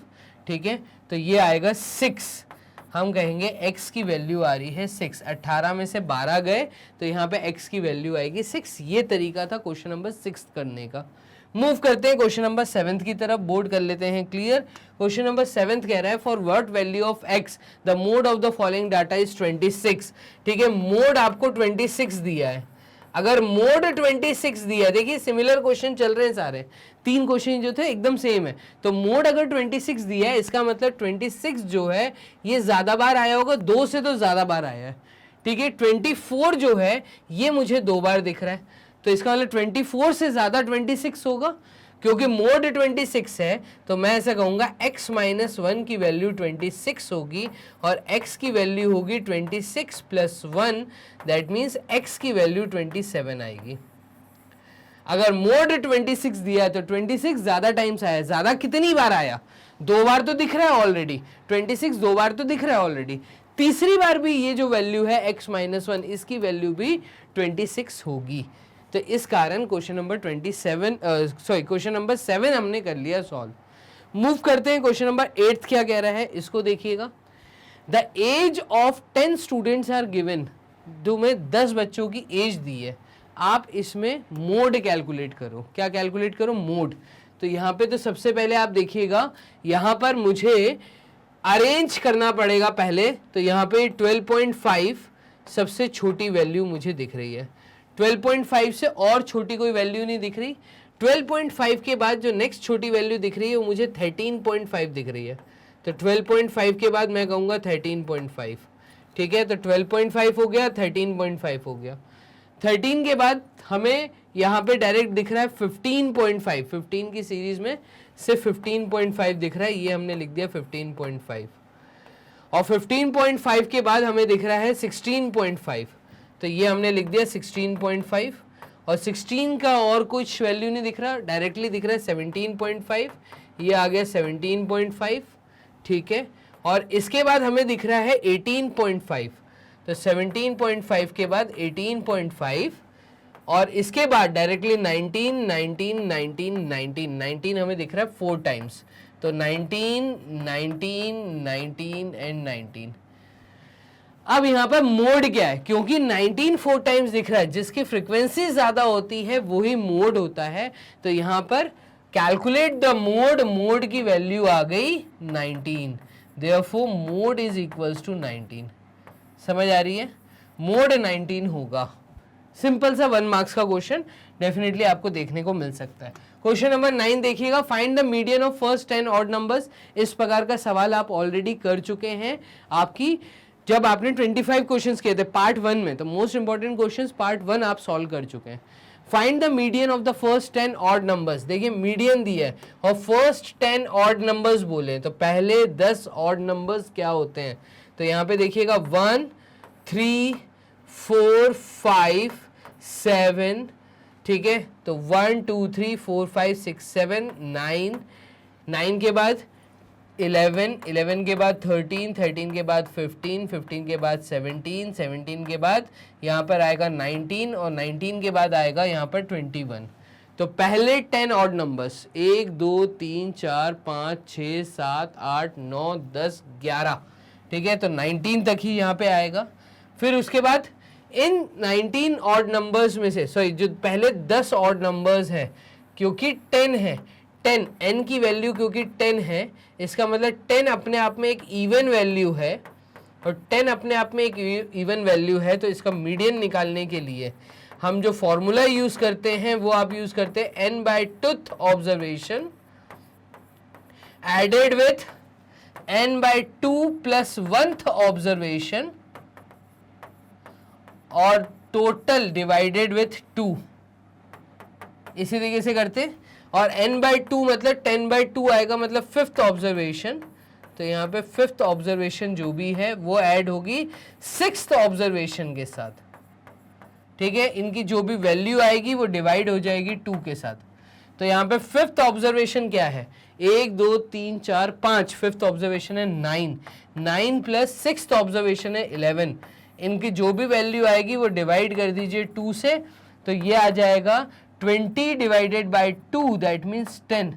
ठीक है। तो ये आएगा 6, हम कहेंगे x की वैल्यू आ रही है 6, 18 में से 12 गए तो यहाँ पे x की वैल्यू आएगी 6। ये तरीका था क्वेश्चन नंबर 6 करने का। मूव करते हैं क्वेश्चन नंबर 7 की तरफ, बोर्ड कर लेते हैं क्लियर। क्वेश्चन नंबर 7 कह रहा है for what value of x the mode of the following data is 26, ठीक है। मोड आपको 26 दिया है, अगर मोड 26 दिया, देखिए सिमिलर क्वेश्चन चल रहे हैं सारे, 3 क्वेश्चन जो थे एकदम सेम है। तो मोड अगर 26 दिया है इसका मतलब 26 जो है ये ज्यादा बार आया होगा, 2 से तो ज्यादा बार आया है, ठीक है। 24 जो है ये मुझे 2 बार दिख रहा है, तो इसका मतलब 24 से ज्यादा 26 होगा, क्योंकि मोड 26 है। तो मैं ऐसा कहूंगा x माइनस 1 की वैल्यू 26 होगी और x की वैल्यू होगी 26 प्लस 1, दैट मीन्स x की वैल्यू 27 आएगी। अगर मोड 26 दिया है तो 26 ज्यादा टाइम्स आया, ज्यादा कितनी बार आया, 2 बार तो दिख रहा है ऑलरेडी, 26 2 बार तो दिख रहा है ऑलरेडी, तीसरी बार भी ये जो वैल्यू है x माइनस 1 इसकी वैल्यू भी 26 होगी। तो इस कारण क्वेश्चन नंबर 7 हमने कर लिया सॉल्व। मूव करते हैं क्वेश्चन नंबर 8 क्या कह रहा है, इसको देखिएगा। The age of 10 students are given, तुम्हें 10 बच्चों की एज दी है, आप इसमें मोड कैलकुलेट करो। क्या कैलकुलेट करो, मोड। तो यहाँ पे तो सबसे पहले आप देखिएगा, यहाँ पर मुझे अरेंज करना पड़ेगा पहले, तो यहाँ पे 12.5 सबसे छोटी वैल्यू मुझे दिख रही है, 12.5 से और छोटी कोई वैल्यू नहीं दिख रही, 12.5 के बाद जो नेक्स्ट छोटी वैल्यू दिख रही है वो मुझे 13.5 दिख रही है, तो 12.5 के बाद मैं कहूँगा 13.5, ठीक है। तो 12.5 हो गया, 13.5 हो गया। 13 के बाद हमें यहाँ पे डायरेक्ट दिख रहा है 15.5, 15 की सीरीज में सिर्फ 15.5 दिख रहा है, ये हमने लिख दिया 15.5। और 15.5 के बाद हमें दिख रहा है 16.5, तो ये हमने लिख दिया 16.5। और 16 का और कुछ वैल्यू नहीं दिख रहा, डायरेक्टली दिख रहा है 17.5, ये आ गया 17.5, ठीक है। और इसके बाद हमें दिख रहा है 18.5, तो 17.5 के बाद 18.5, और इसके बाद डायरेक्टली 19, 19, 19, 19, 19 हमें दिख रहा है 4 टाइम्स, तो 19, 19, 19 एंड 19। अब यहाँ पर मोड क्या है, क्योंकि 19 4 टाइम्स दिख रहा है, जिसकी फ्रीक्वेंसी ज्यादा होती है वही मोड होता है। तो यहाँ पर कैलकुलेट द मोड, मोड की वैल्यू आ गई 19, therefore mode is equals to 19। समझ आ रही है, मोड 19 होगा। सिंपल सा 1 मार्क्स का क्वेश्चन डेफिनेटली आपको देखने को मिल सकता है। क्वेश्चन नंबर 9 देखिएगा, find the median of first 10 odd numbers. इस प्रकार का सवाल आप ऑलरेडी कर चुके हैं आपकी, जब आपने 25 क्वेश्चंस किए थे पार्ट 1 में, तो मोस्ट इंपॉर्टेंट क्वेश्चंस पार्ट 1 आप सॉल्व कर चुके हैं। Find the median of the first 10 odd numbers. देखिए मीडियन दिया है और फर्स्ट 10 ऑड नंबर्स बोले, तो पहले 10 ऑड नंबर्स क्या होते हैं, तो यहाँ पे देखिएगा 1, 3, 4, 5, 7, ठीक है। तो 1, 2, 3, 4, 5, 6, 7, 9, 9 के बाद 11, 11 के बाद 13, 13 के बाद 15, 15 के बाद 17, 17 के बाद यहाँ पर आएगा 19, और 19 के बाद आएगा यहाँ पर 21। तो पहले 10 ऑड नंबर्स 1, 2, 3, 4, 5, 6, 7, 8, 9, 10, 11, ठीक है। तो 19 तक ही यहाँ पे आएगा। फिर उसके बाद इन 19 ऑड नंबर्स में से, सॉरी, जो पहले 10 ऑड नंबर्स है, क्योंकि 10 है, 10 n की वैल्यू क्योंकि 10 है, इसका मतलब 10 अपने आप में एक इवन वैल्यू है, और 10 अपने आप में एक इवन वैल्यू है, तो इसका मीडियन निकालने के लिए हम जो फॉर्मूला यूज करते हैं वो आप यूज करते हैं n/2th observation added with n/2 + 1th observation और टोटल डिवाइडेड विथ 2, इसी तरीके से करते। और n/2 मतलब 10/2 आएगा, मतलब 5th ऑब्जर्वेशन, तो यहाँ पे 5th ऑब्जर्वेशन जो भी है वो ऐड होगी 6th ऑब्जर्वेशन के साथ, ठीक है। इनकी जो भी वैल्यू आएगी वो डिवाइड हो जाएगी 2 के साथ। तो यहाँ पे 5th ऑब्जर्वेशन क्या है, 1, 2, 3, 4, 5, 5th ऑब्जर्वेशन है 9, 9 + 6th ऑब्जर्वेशन है 11, इनकी जो भी वैल्यू आएगी वो डिवाइड कर दीजिए 2 से, तो ये आ जाएगा 20 डिवाइडेड बाई 2, दैट मीन्स 10।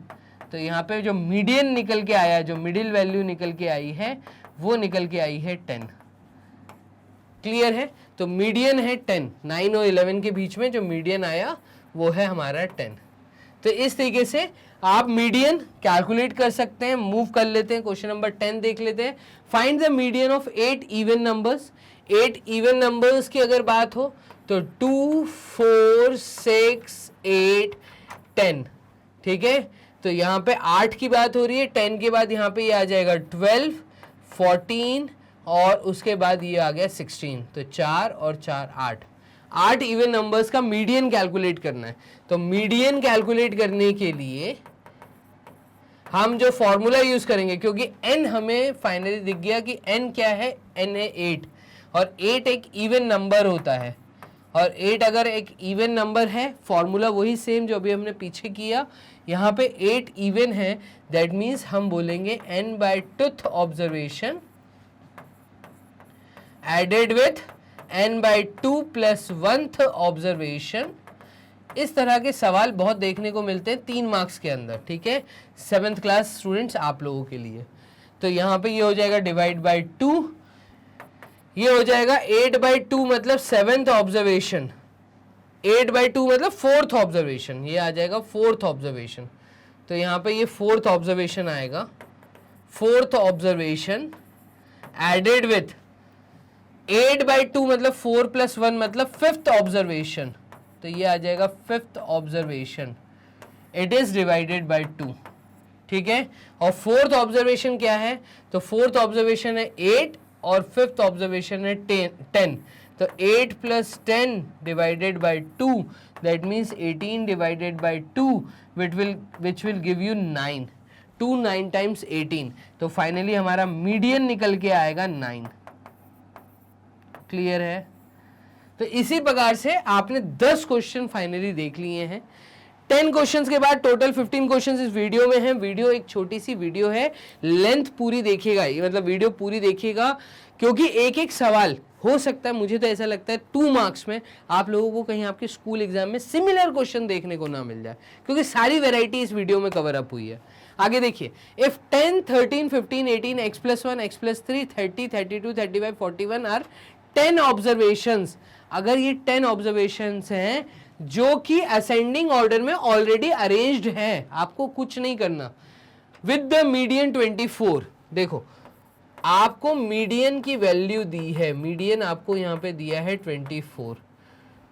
तो यहाँ पे जो मीडियन निकल के आया, जो मिडिल वैल्यू निकल के आई है वो निकल के आई है 10। क्लियर है, तो मीडियन है 10, 9 और 11 के बीच में जो मीडियन आया वो है हमारा 10। तो इस तरीके से आप मीडियन कैलकुलेट कर सकते हैं। मूव कर लेते हैं, क्वेश्चन नंबर 10 देख लेते हैं। Find the median of 8 even numbers. 8 even numbers की अगर बात हो तो 2, 4, 6, 8, 10, ठीक है। तो यहाँ पे 8 की बात हो रही है, 10 के बाद यहाँ पे ये आ जाएगा 12, 14 और उसके बाद ये आ गया 16, तो 4 और 4 8। 8 इवन नंबर्स का मीडियन कैलकुलेट करना है। तो मीडियन कैलकुलेट करने के लिए हम जो फॉर्मूला यूज करेंगे, क्योंकि n हमें फाइनली दिख गया कि n क्या है, n है 8, और 8 एक इवन नंबर होता है, और 8 अगर एक इवन नंबर है, फॉर्मूला वही सेम जो अभी हमने पीछे किया, यहाँ पे 8 इवन है, दैट मीन्स हम बोलेंगे n/2th observation added with n/2 + 1th observation. इस तरह के सवाल बहुत देखने को मिलते हैं 3 मार्क्स के अंदर, ठीक है, 7th क्लास स्टूडेंट्स आप लोगों के लिए। तो यहाँ पे ये हो जाएगा डिवाइड बाई 2, ये हो जाएगा 8/2 मतलब 7th ऑब्जर्वेशन, 8/2 मतलब 4th ऑब्जर्वेशन, ये आ जाएगा 4th ऑब्जर्वेशन। तो यहाँ पे ये 4th ऑब्जर्वेशन आएगा, 4th ऑब्जर्वेशन एडेड विथ 8/2 मतलब 4 + 1 मतलब 5th ऑब्जर्वेशन, तो ये आ जाएगा 5th observation, it is divided by 2, ठीक है। और फोर्थ ऑब्जर्वेशन क्या है, तो फोर्थ ऑब्जर्वेशन है 8 और फिफ्थ ऑब्जर्वेशन है 10। तो 8 plus 10 divided by 2, that means 18 divided by 2 which will give you 9। 2 9 times 18, तो फाइनली हमारा मीडियन निकल के आएगा 9। क्लियर है। तो इसी प्रकार से आपने 10 क्वेश्चन फाइनली देख लिए हैं। 10 क्वेश्चंस के बाद टोटल 15 क्वेश्चंस इस वीडियो में हैं। वीडियो एक छोटी सी वीडियो है, लेंथ पूरी देखिएगा, ये मतलब वीडियो पूरी देखिएगा, क्योंकि एक एक सवाल हो सकता है, मुझे तो ऐसा लगता है 2 मार्क्स में आप लोगों को कहीं आपके स्कूल एग्जाम में सिमिलर क्वेश्चन देखने को ना मिल जाए, क्योंकि सारी वेराइटी इस वीडियो में कवर अप हुई है। आगे देखिए, if 10 13 15 18 x+1 x+3 30 32 35 41 are 10 observations, अगर ये 10 ऑब्जर्वेशंस हैं जो कि असेंडिंग ऑर्डर में ऑलरेडी अरेंज्ड है, आपको कुछ नहीं करना, विद द मीडियन 24। देखो आपको मीडियन की वैल्यू दी है, मीडियन आपको यहां पे दिया है 24।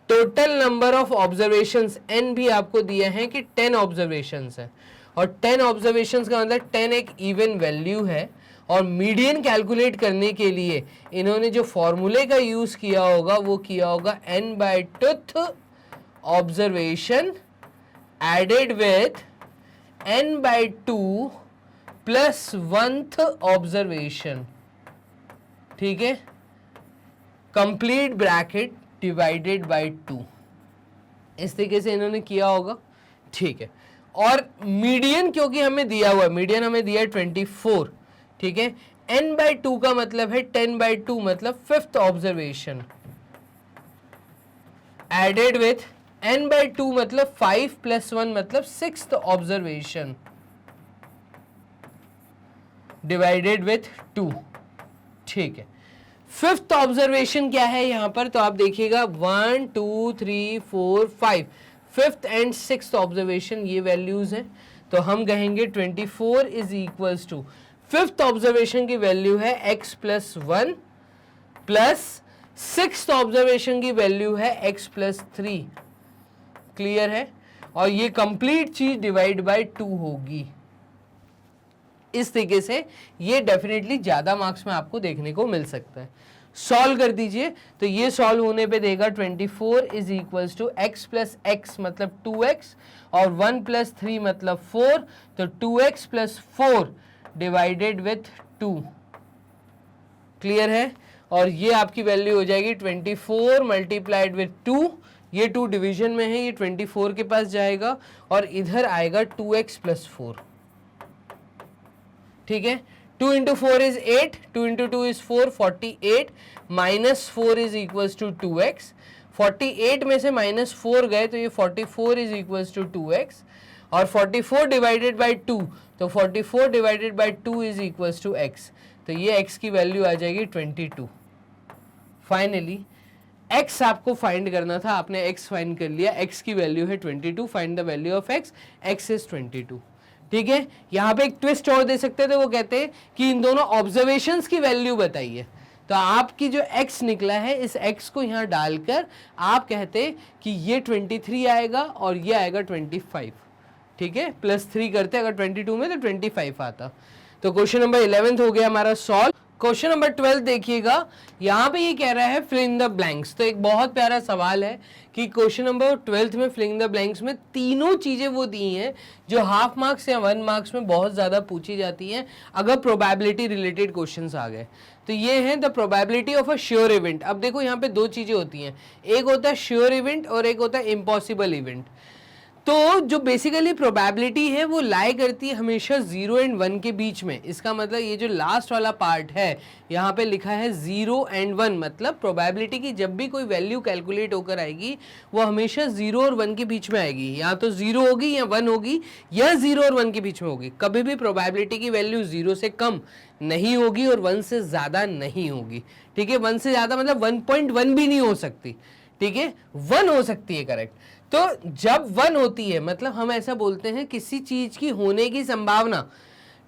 Total number of observations n भी आपको दिया है कि 10 ऑब्जर्वेशंस है, और 10 ऑब्जर्वेशंस का मतलब 10 एक इवन वैल्यू है। और मीडियन कैलकुलेट करने के लिए इन्होंने जो फॉर्मूले का यूज किया होगा वो किया होगा n/2th observation added with n/2 plus 1th observation, ठीक है, कंप्लीट ब्रैकेट डिवाइडेड बाय 2। इस तरीके से इन्होंने किया होगा, ठीक है। और मीडियन क्योंकि हमें दिया हुआ है, मीडियन हमें दिया है 24, ठीक है। n/2 का मतलब है 10/2 मतलब 5th observation added with n/2 मतलब 5 + 1 मतलब 6th ऑब्जर्वेशन डिवाइडेड विथ 2, ठीक है। 5th ऑब्जर्वेशन क्या है यहां पर, तो आप देखिएगा 1 2 3 4 5, 5th एंड 6th ऑब्जर्वेशन ये वैल्यूज हैं, तो हम कहेंगे 24 is equals to 5th observation की वैल्यू है x+1 प्लस 6th ऑब्जर्वेशन की वैल्यू है x+3। क्लियर है। और ये कंप्लीट चीज डिवाइड बाय 2 होगी। इस तरीके से ये डेफिनेटली ज्यादा मार्क्स में आपको देखने को मिल सकता है। सॉल्व कर दीजिए, तो ये सॉल्व होने पे देगा 24 इज इक्वल्स टू x+x मतलब 2x और 1 + 3 मतलब 4, तो 2x + 4 डिवाइडेड विथ 2। क्लियर है। और ये आपकी वैल्यू हो जाएगी 24 मल्टीप्लाइड विथ 2, ये 2 डिवीजन में है, ये 24 के पास जाएगा और इधर आएगा 2x + 4, ठीक है। 2 × 4 इज 8, 2 × 2 इज 4, 48 -4 इज इक्वल्स टू 2x। 48 में से -4 गए तो ये 44 इज इक्वल्स टू 2x, और 44 डिवाइडेड बाय 2, तो 44 divided by 2 is equals to x, तो ये x की वैल्यू आ जाएगी 22। फाइनली x आपको फाइंड करना था, आपने x फाइंड कर लिया, x की वैल्यू है 22, find the value of x, x is 22। ठीक है। यहाँ पे एक ट्विस्ट और दे सकते थे, वो कहते हैं कि इन दोनों ऑब्जर्वेशंस की वैल्यू बताइए, तो आपकी जो x निकला है इस x को यहाँ डालकर आप कहते कि ये 23 आएगा और ये आएगा 25, ठीक है। +3 करते अगर 22 में तो 25 आता। तो क्वेश्चन नंबर 11 हो गया हमारा सॉल्व। क्वेश्चन नंबर 12 देखिएगा, यहाँ पे ये कह रहा है फिल इन द ब्लैंक्स। तो एक बहुत प्यारा सवाल है कि क्वेश्चन नंबर 12 में फिल इन द ब्लैंक्स में तीनों चीजें वो दी हैं जो हाफ मार्क्स या 1 मार्क्स में बहुत ज्यादा पूछी जाती हैं अगर प्रोबेबिलिटी रिलेटेड क्वेश्चंस आ गए। तो ये है the probability of a sure event. अब देखो यहाँ पे 2 चीजें होती हैं, एक होता है श्योर इवेंट और एक होता है इम्पॉसिबल इवेंट। तो जो बेसिकली प्रोबेबिलिटी है वो लाई करती है हमेशा 0 और 1 के बीच में। इसका मतलब ये जो लास्ट वाला पार्ट है यहाँ पे लिखा है 0 और 1, मतलब प्रोबेबिलिटी की जब भी कोई वैल्यू कैलकुलेट होकर आएगी वो हमेशा 0 और 1 के बीच में आएगी। या तो 0 होगी या 1 होगी या 0 और 1 के बीच में होगी। कभी भी प्रोबेबिलिटी की वैल्यू 0 से कम नहीं होगी और 1 से ज़्यादा नहीं होगी। ठीक है, 1 से ज़्यादा मतलब 1.1 भी नहीं हो सकती। ठीक है, 1 हो सकती है करेक्ट। तो जब 1 होती है मतलब हम ऐसा बोलते हैं किसी चीज की होने की संभावना,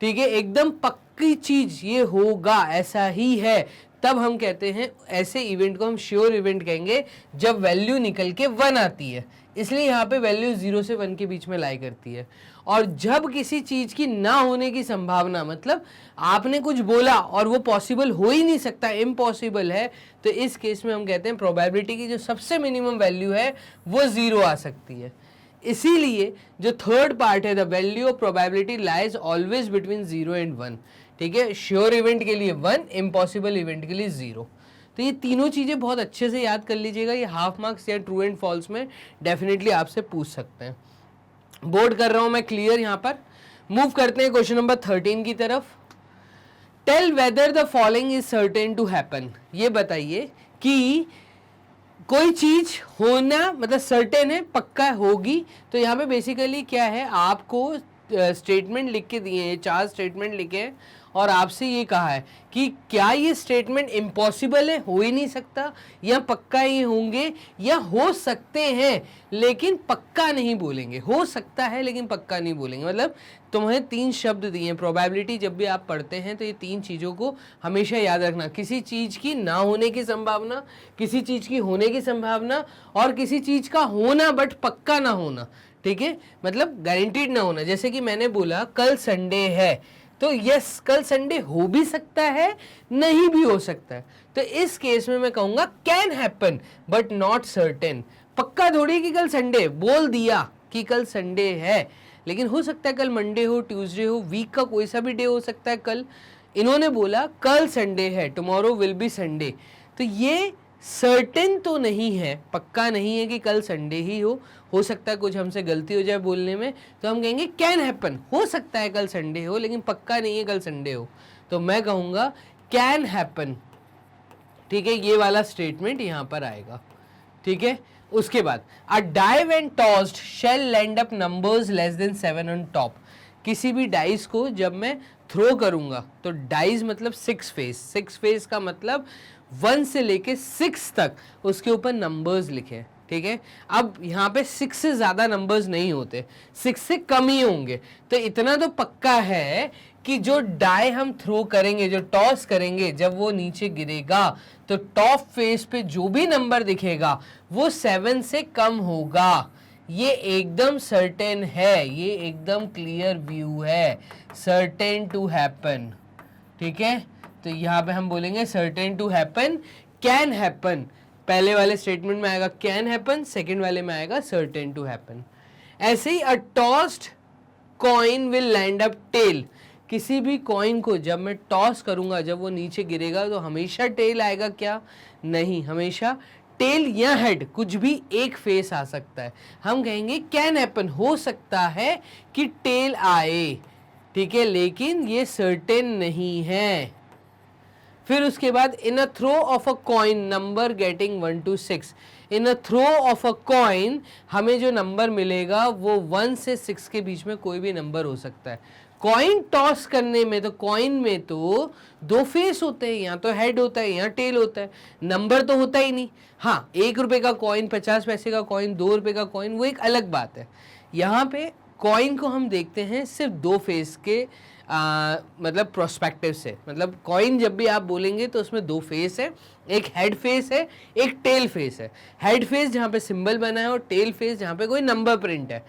ठीक है, एकदम पक्की चीज ये होगा ऐसा ही है, तब हम कहते हैं ऐसे इवेंट को हम श्योर इवेंट कहेंगे जब वैल्यू निकल के 1 आती है। इसलिए यहाँ पे वैल्यू 0 से 1 के बीच में लाई करती है। और जब किसी चीज की ना होने की संभावना, मतलब आपने कुछ बोला और वो पॉसिबल हो ही नहीं सकता, इम्पॉसिबल है, तो इस केस में हम कहते हैं प्रोबेबिलिटी की जो सबसे मिनिमम वैल्यू है वो 0 आ सकती है। इसीलिए जो थर्ड पार्ट है, the value of probability lies always between 0 and 1। ठीक है, श्योर इवेंट के लिए 1, इम्पॉसिबल इवेंट के लिए 0। तो ये तीनों चीजें बहुत अच्छे से याद कर लीजिएगा, ये हाफ मार्क्स या ट्रू एंड फॉल्स में डेफिनेटली आपसे पूछ सकते हैं। बोर्ड कर रहा हूं मैं क्लियर। यहां पर मूव करते हैं क्वेश्चन नंबर 13 की तरफ। Tell whether the following is certain to happen. ये बताइए कि कोई चीज होना मतलब सर्टेन है, पक्का होगी। तो यहाँ पे बेसिकली क्या है, आपको स्टेटमेंट लिख के दिए हैं, 4 स्टेटमेंट लिखे हैं और आपसे ये कहा है कि क्या ये स्टेटमेंट इम्पॉसिबल है, हो ही नहीं सकता, या पक्का ही होंगे, या हो सकते हैं लेकिन पक्का नहीं बोलेंगे। हो सकता है लेकिन पक्का नहीं बोलेंगे, मतलब तुम्हें 3 शब्द दिए हैं। प्रोबेबिलिटी जब भी आप पढ़ते हैं तो ये 3 चीज़ों को हमेशा याद रखना, किसी चीज़ की ना होने की संभावना, किसी चीज़ की होने की संभावना, और किसी चीज़ का होना बट पक्का ना होना। ठीक है, मतलब गारंटीड ना होना। जैसे कि मैंने बोला कल संडे है, तो यस कल संडे हो भी सकता है, नहीं भी हो सकता है। तो इस केस में मैं कहूंगा can happen but not certain. पक्का थोड़ी कि कल संडे, बोल दिया कि कल संडे है, लेकिन हो सकता है कल मंडे हो, ट्यूसडे हो, वीक का कोई सा भी डे हो सकता है कल। इन्होंने बोला कल संडे है, टुमारो विल बी संडे, तो ये सर्टेन तो नहीं है, पक्का नहीं है कि कल संडे ही हो सकता है कुछ हमसे गलती हो जाए बोलने में, तो हम कहेंगे कैन हैपन, हो सकता है कल संडे हो लेकिन पक्का नहीं है कल संडे हो, तो मैं कहूँगा कैन हैपन। ठीक है, ये वाला स्टेटमेंट यहाँ पर आएगा। ठीक है, उसके बाद a die when tossed shall land up numbers less than 7 on top. किसी भी डाइस को जब मैं थ्रो करूंगा तो डाइस मतलब 6 फेस, 6 फेस का मतलब 1 से लेके 6 तक उसके ऊपर नंबर्स लिखे। ठीक है, अब यहाँ पे 6 से ज़्यादा नंबर्स नहीं होते, 6 से कम ही होंगे। तो इतना तो पक्का है कि जो डाई हम थ्रो करेंगे, जो टॉस करेंगे, जब वो नीचे गिरेगा तो टॉप फेस पे जो भी नंबर दिखेगा वो 7 से कम होगा। ये एकदम सर्टेन है, ये एकदम क्लियर व्यू है, सर्टेन टू हैपन। ठीक है, तो यहाँ पे हम बोलेंगे certain to happen, can happen. पहले वाले स्टेटमेंट में आएगा कैन हैपन, सेकेंड वाले में आएगा सर्टेन टू हैपन। ऐसे ही a tossed coin will land up tail. किसी भी कॉइन को जब मैं टॉस करूंगा, जब वो नीचे गिरेगा तो हमेशा टेल आएगा क्या? नहीं, हमेशा टेल या हेड, कुछ भी एक फेस आ सकता है। हम कहेंगे कैन हैपन, हो सकता है कि टेल आए। ठीक है, लेकिन ये सर्टेन नहीं है। फिर उसके बाद in a throw of a coin number getting 1 to 6। In a throw of a coin हमें जो नंबर मिलेगा वो 1 से 6 के बीच में कोई भी नंबर हो सकता है। कॉइन टॉस करने में तो कॉइन में तो 2 फेस होते हैं, यहाँ तो हेड होता है, यहाँ टेल होता है, नंबर तो होता ही नहीं। हाँ, 1 रुपए का कॉइन, 50 पैसे का कॉइन, 2 रुपए का कॉइन, वो एक अलग बात है। यहाँ पे कॉइन को हम देखते हैं सिर्फ 2 फेस के मतलब प्रोस्पेक्टिव से। मतलब कॉइन जब भी आप बोलेंगे तो उसमें 2 फेस है, एक हेड फेस है, एक टेल फेस है। हेड फेस जहाँ पे सिंबल बना है और टेल फेस जहाँ पे कोई नंबर प्रिंट है,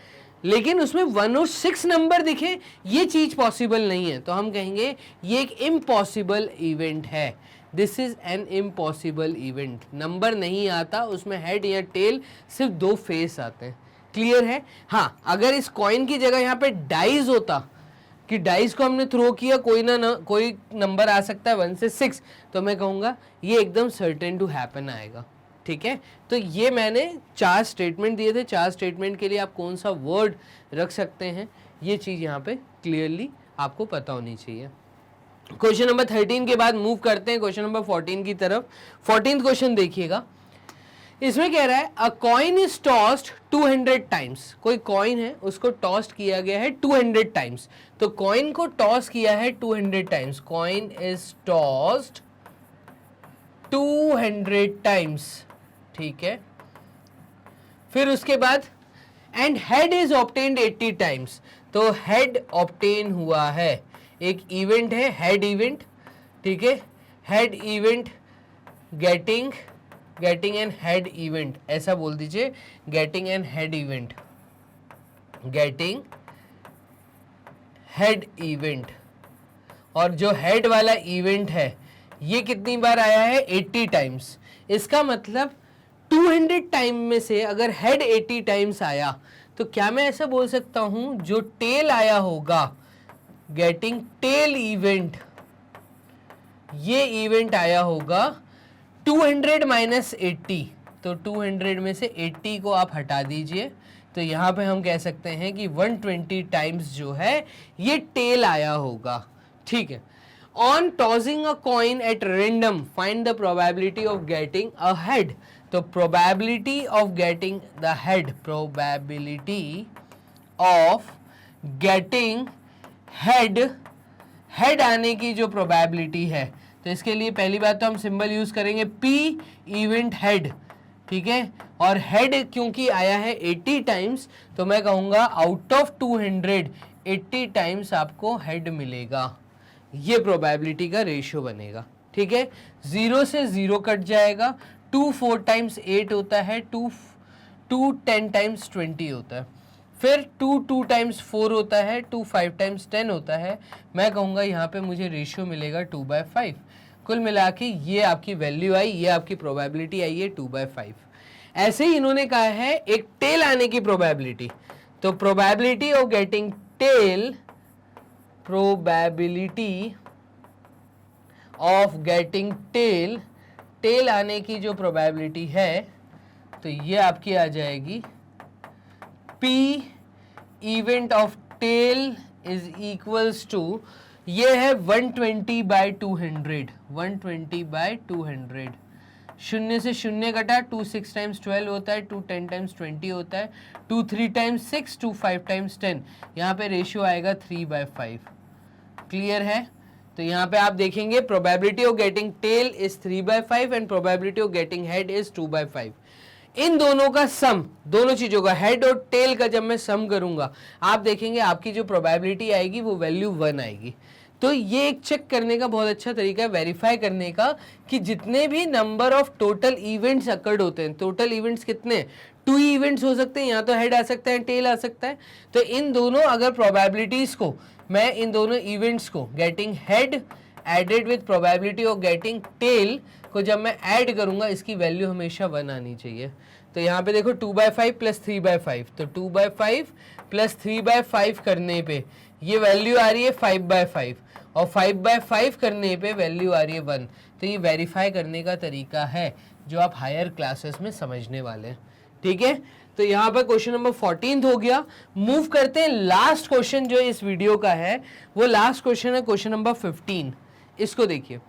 लेकिन उसमें 1 और 6 नंबर दिखे, ये चीज पॉसिबल नहीं है। तो हम कहेंगे ये एक इम्पॉसिबल इवेंट है, this is an impossible event. Number नहीं आता, उसमें हेड या टेल, सिर्फ 2 फेस आते हैं। क्लियर है? हाँ, अगर इस कॉइन की जगह यहाँ पे डाइज होता कि डाइस को हमने थ्रो किया, कोई ना कोई नंबर आ सकता है 1 से 6, तो मैं कहूँगा ये एकदम सर्टेन टू हैपन आएगा। ठीक है, तो ये मैंने 4 स्टेटमेंट दिए थे। 4 स्टेटमेंट के लिए आप कौन सा वर्ड रख सकते हैं, ये चीज़ यहाँ पे क्लियरली आपको पता होनी चाहिए। क्वेश्चन नंबर 13 के बाद मूव करते हैं क्वेश्चन नंबर 14 की तरफ। 14th क्वेश्चन देखिएगा, इसमें कह रहा है a coin is tossed 200 times. कोई कॉइन है, उसको टॉस्ट किया गया है 200 टाइम्स। तो कॉइन को टॉस किया है 200 times, coin is tossed 200 times. ठीक है, फिर उसके बाद and head is obtained 80 times. तो हेड ऑब्टेन हुआ है, एक इवेंट है हेड इवेंट। ठीक है, head event getting getting an head event, ऐसा बोल दीजिए, getting an head event, getting head event. और जो हेड वाला इवेंट है ये कितनी बार आया है? 80 टाइम्स। इसका मतलब 200 टाइम में से अगर हेड 80 टाइम्स आया तो क्या मैं ऐसा बोल सकता हूं जो टेल आया होगा, गेटिंग टेल इवेंट, ये इवेंट आया होगा 200 माइनस 80, तो 200 में से 80 को आप हटा दीजिए, तो यहां पे हम कह सकते हैं कि 120 टाइम्स जो है ये टेल आया होगा। ठीक है। On tossing a coin at random find the probability of getting a head. तो probability of getting the head, probability of getting head, head आने की जो प्रोबेबिलिटी है, तो इसके लिए पहली बात तो हम सिंबल यूज करेंगे P इवेंट हेड, ठीक है। और हेड क्योंकि आया है 80 टाइम्स तो मैं कहूंगा आउट ऑफ 200 80 टाइम्स आपको हेड मिलेगा, ये प्रोबेबिलिटी का रेशियो बनेगा। ठीक है, 0 से 0 कट जाएगा, 2 4 टाइम्स 8 होता है, 2 10 टाइम्स 20 होता है, फिर 2 2 टाइम्स 4 होता है, 2 5 टाइम्स 10 होता है। मैं कहूँगा यहाँ पे मुझे रेशियो मिलेगा 2/5। कुल मिला के ये आपकी वैल्यू आई, ये आपकी प्रोबेबिलिटी आई है 2/5। ऐसे ही इन्होंने कहा है एक टेल आने की प्रोबेबिलिटी, तो probability of getting tail, probability of getting tail, tail आने की जो प्रोबेबिलिटी है तो ये आपकी आ जाएगी P event of tail is equals to, ये है 120/200, 120/200। शून्य से शून्य कटा, 2 6 टाइम्स 12 होता है, 2 10 टाइम्स 20 होता है, 2 3 टाइम्स 6, 2 5 टाइम्स 10, यहाँ पे रेशियो आएगा 3/5। क्लियर है? तो यहाँ पे आप देखेंगे probability of getting tell is 3/5 and probability of getting head is 2/5। इन दोनों का सम, दोनों चीजों का हेड और टेल का जब मैं सम करूंगा आप देखेंगे आपकी जो प्रोबेबिलिटी आएगी वो वैल्यू 1 आएगी। तो ये एक चेक करने का बहुत अच्छा तरीका है, वेरीफाई करने का कि जितने भी number of total events occurred होते हैं, टोटल इवेंट्स कितने, 2 इवेंट्स हो सकते हैं, यहाँ तो हेड आ सकता है टेल आ सकता है, तो इन दोनों अगर प्रोबेबिलिटीज को मैं इन दोनों इवेंट्स को getting head added with probability of getting tail को जब मैं ऐड करूंगा इसकी वैल्यू हमेशा 1 आनी चाहिए। तो यहाँ पे देखो 2/5 प्लस 3/5, तो 2/5 प्लस 3/5 करने पे ये वैल्यू आ रही है 5/5 और 5/5 करने पे वैल्यू आ रही है 1। तो ये वेरीफाई करने का तरीका है जो आप हायर क्लासेस में समझने वाले हैं। ठीक है, तो यहाँ पर क्वेश्चन नंबर 14 हो गया। मूव करते हैं लास्ट क्वेश्चन जो इस वीडियो का है, वो लास्ट क्वेश्चन है क्वेश्चन नंबर 15। इसको देखिए,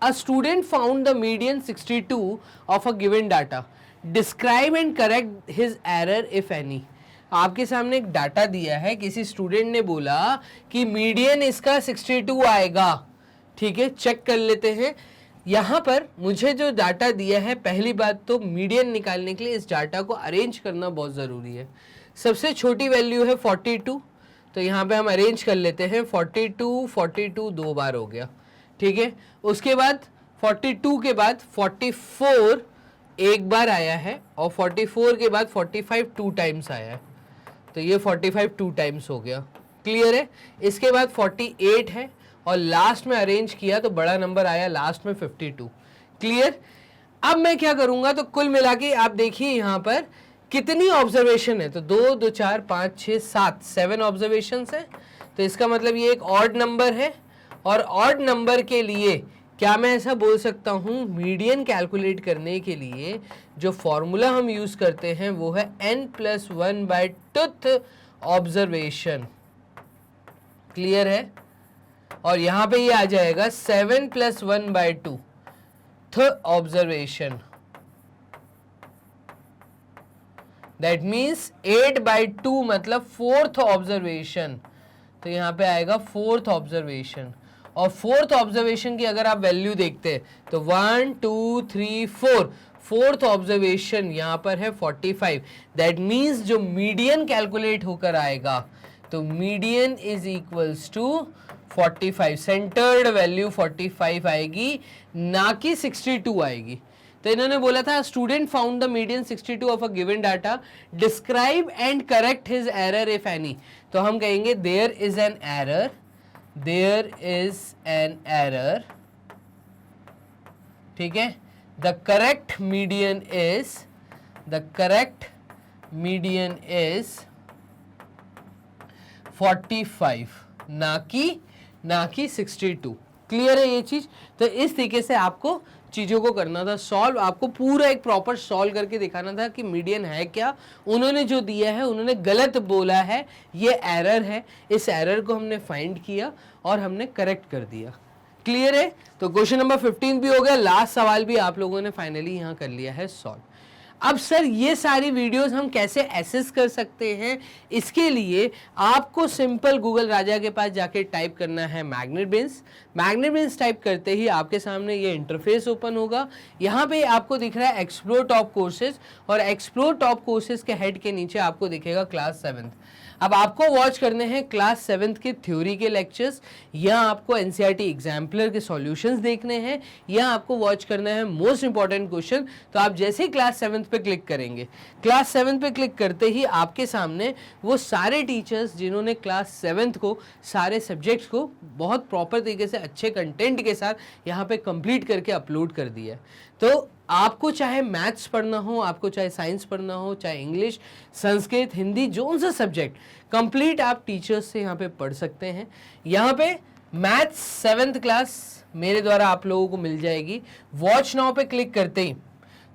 a student found the median 62 of a given data, describe and correct his error if any. आपके सामने एक डाटा दिया है, किसी स्टूडेंट ने बोला कि मीडियन इसका 62 आएगा। ठीक है, चेक कर लेते हैं। यहाँ पर मुझे जो डाटा दिया है, पहली बात तो मीडियन निकालने के लिए इस डाटा को अरेंज करना बहुत ज़रूरी है। सबसे छोटी वैल्यू है 42, तो यहाँ पे हम अरेंज कर लेते हैं। 42 42 2 बार हो गया। ठीक है, उसके बाद 42 के बाद 44 एक बार आया है और 44 के बाद 45 2 टाइम्स आया है, तो ये 45 2 टाइम्स हो गया। क्लियर है? इसके बाद 48 है और लास्ट में अरेंज किया तो बड़ा नंबर आया लास्ट में 52। क्लियर? अब मैं क्या करूंगा, तो कुल मिला के आप देखिए यहाँ पर कितनी ऑब्जर्वेशन है, तो 2 2 4 5 6 7 7 ऑब्जर्वेशन है। तो इसका मतलब ये एक ऑड नंबर है और ऑड नंबर के लिए क्या मैं ऐसा बोल सकता हूँ, मीडियन कैलकुलेट करने के लिए जो फॉर्मूला हम यूज करते हैं वो है n+1/2th ऑब्जर्वेशन। क्लियर है? और यहाँ पे ये आ जाएगा 7+1/2th ऑब्जर्वेशन, दैट मीन्स 8/2 मतलब 4th ऑब्जर्वेशन। तो यहाँ पे आएगा 4th ऑब्जर्वेशन, और 4th ऑब्जर्वेशन की अगर आप वैल्यू देखते हैं तो 1 2 3 4, 4th ऑब्जर्वेशन यहाँ पर है 45। दैट मीन्स जो मीडियन कैलकुलेट होकर आएगा तो median is equals to 45, centred value 45 आएगी, ना कि 62 आएगी। तो इन्होंने बोला था student found the median 62 of a given data, describe and correct his error if any. तो हम कहेंगे there is an error, there is an error, ठीक है। The correct median is, the correct median is 45, ना कि 62। क्लियर है ये चीज? तो इस तरीके से आपको चीजों को करना था सॉल्व, आपको पूरा एक प्रॉपर सॉल्व करके दिखाना था कि मीडियन है क्या, उन्होंने जो दिया है उन्होंने गलत बोला है, ये एरर है, इस एरर को हमने फाइंड किया और हमने करेक्ट कर दिया। क्लियर है? तो क्वेश्चन नंबर 15 भी हो गया, लास्ट सवाल भी आप लोगों ने फाइनली यहां कर लिया है सॉल्व। अब सर ये सारी वीडियोस हम कैसे एसेस कर सकते हैं, इसके लिए आपको सिंपल गूगल राजा के पास जाके टाइप करना है मैग्नेट बेंस। मैग्नेट बेंस टाइप करते ही आपके सामने ये इंटरफेस ओपन होगा। यहाँ पे आपको दिख रहा है एक्सप्लोर टॉप कोर्सेज, और एक्सप्लोर टॉप कोर्सेज के हेड के नीचे आपको दिखेगा क्लास 7th। अब आपको वॉच करने हैं क्लास 7th के थ्योरी के लेक्चर्स, या आपको एनसीईआरटी एग्जाम्पलर के सॉल्यूशंस देखने हैं, या आपको वॉच करना है मोस्ट इंपॉर्टेंट क्वेश्चन। तो आप जैसे ही क्लास 7th पे क्लिक करेंगे, क्लास 7th पे क्लिक करते ही आपके सामने वो सारे टीचर्स जिन्होंने क्लास 7th को सारे सब्जेक्ट्स को बहुत प्रॉपर तरीके से अच्छे कंटेंट के साथ यहाँ पे कंप्लीट करके अपलोड कर दिया है। तो आपको चाहे मैथ्स पढ़ना हो, आपको चाहे साइंस पढ़ना हो, चाहे इंग्लिश, संस्कृत, हिंदी, जो सा सब्जेक्ट कंप्लीट आप टीचर्स से यहाँ पे पढ़ सकते हैं। यहाँ पे मैथ्स 7th क्लास मेरे द्वारा आप लोगों को मिल जाएगी। वॉच नाउ पे क्लिक करते ही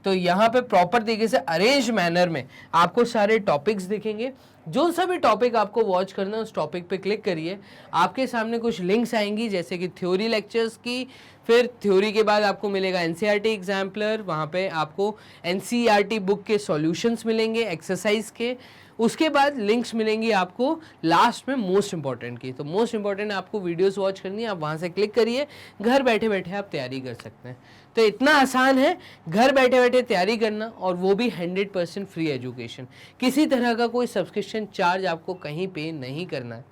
तो यहाँ पे प्रॉपर तरीके से अरेंज मैनर में आपको सारे टॉपिक्स दिखेंगे। जो सा भी टॉपिक आपको वॉच करना है उस टॉपिक पे क्लिक करिए, आपके सामने कुछ लिंक्स आएंगी जैसे कि थ्योरी लेक्चर्स की, फिर थ्योरी के बाद आपको मिलेगा एनसीईआरटी एग्जाम्पलर, वहाँ पे आपको एनसीईआरटी बुक के सॉल्यूशंस मिलेंगे एक्सरसाइज के, उसके बाद लिंक्स मिलेंगी आपको लास्ट में मोस्ट इंपॉर्टेंट की। तो मोस्ट इंपॉर्टेंट आपको वीडियोस वॉच करनी है, आप वहाँ से क्लिक करिए, घर बैठे बैठे आप तैयारी कर सकते हैं। तो इतना आसान है घर बैठे बैठे तैयारी करना, और वो भी 100% फ्री एजुकेशन। किसी तरह का कोई सब्सक्रिप्शन चार्ज आपको कहीं पे नहीं करना है।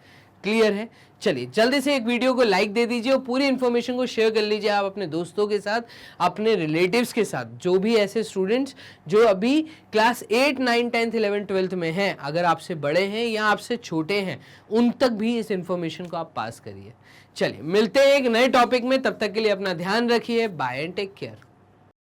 क्लियर है? चलिए जल्दी से एक वीडियो को लाइक दे दीजिए और पूरी इन्फॉर्मेशन को शेयर कर लीजिए आप अपने दोस्तों के साथ, अपने रिलेटिव्स के साथ, जो भी ऐसे स्टूडेंट्स जो अभी क्लास 8, 9, 10th, 11th, 12th में हैं, अगर आपसे बड़े हैं या आपसे छोटे हैं, उन तक भी इस इन्फॉर्मेशन को आप पास करिए। चलिए मिलते हैं एक नए टॉपिक में, तब तक के लिए अपना ध्यान रखिए। Bye and take care.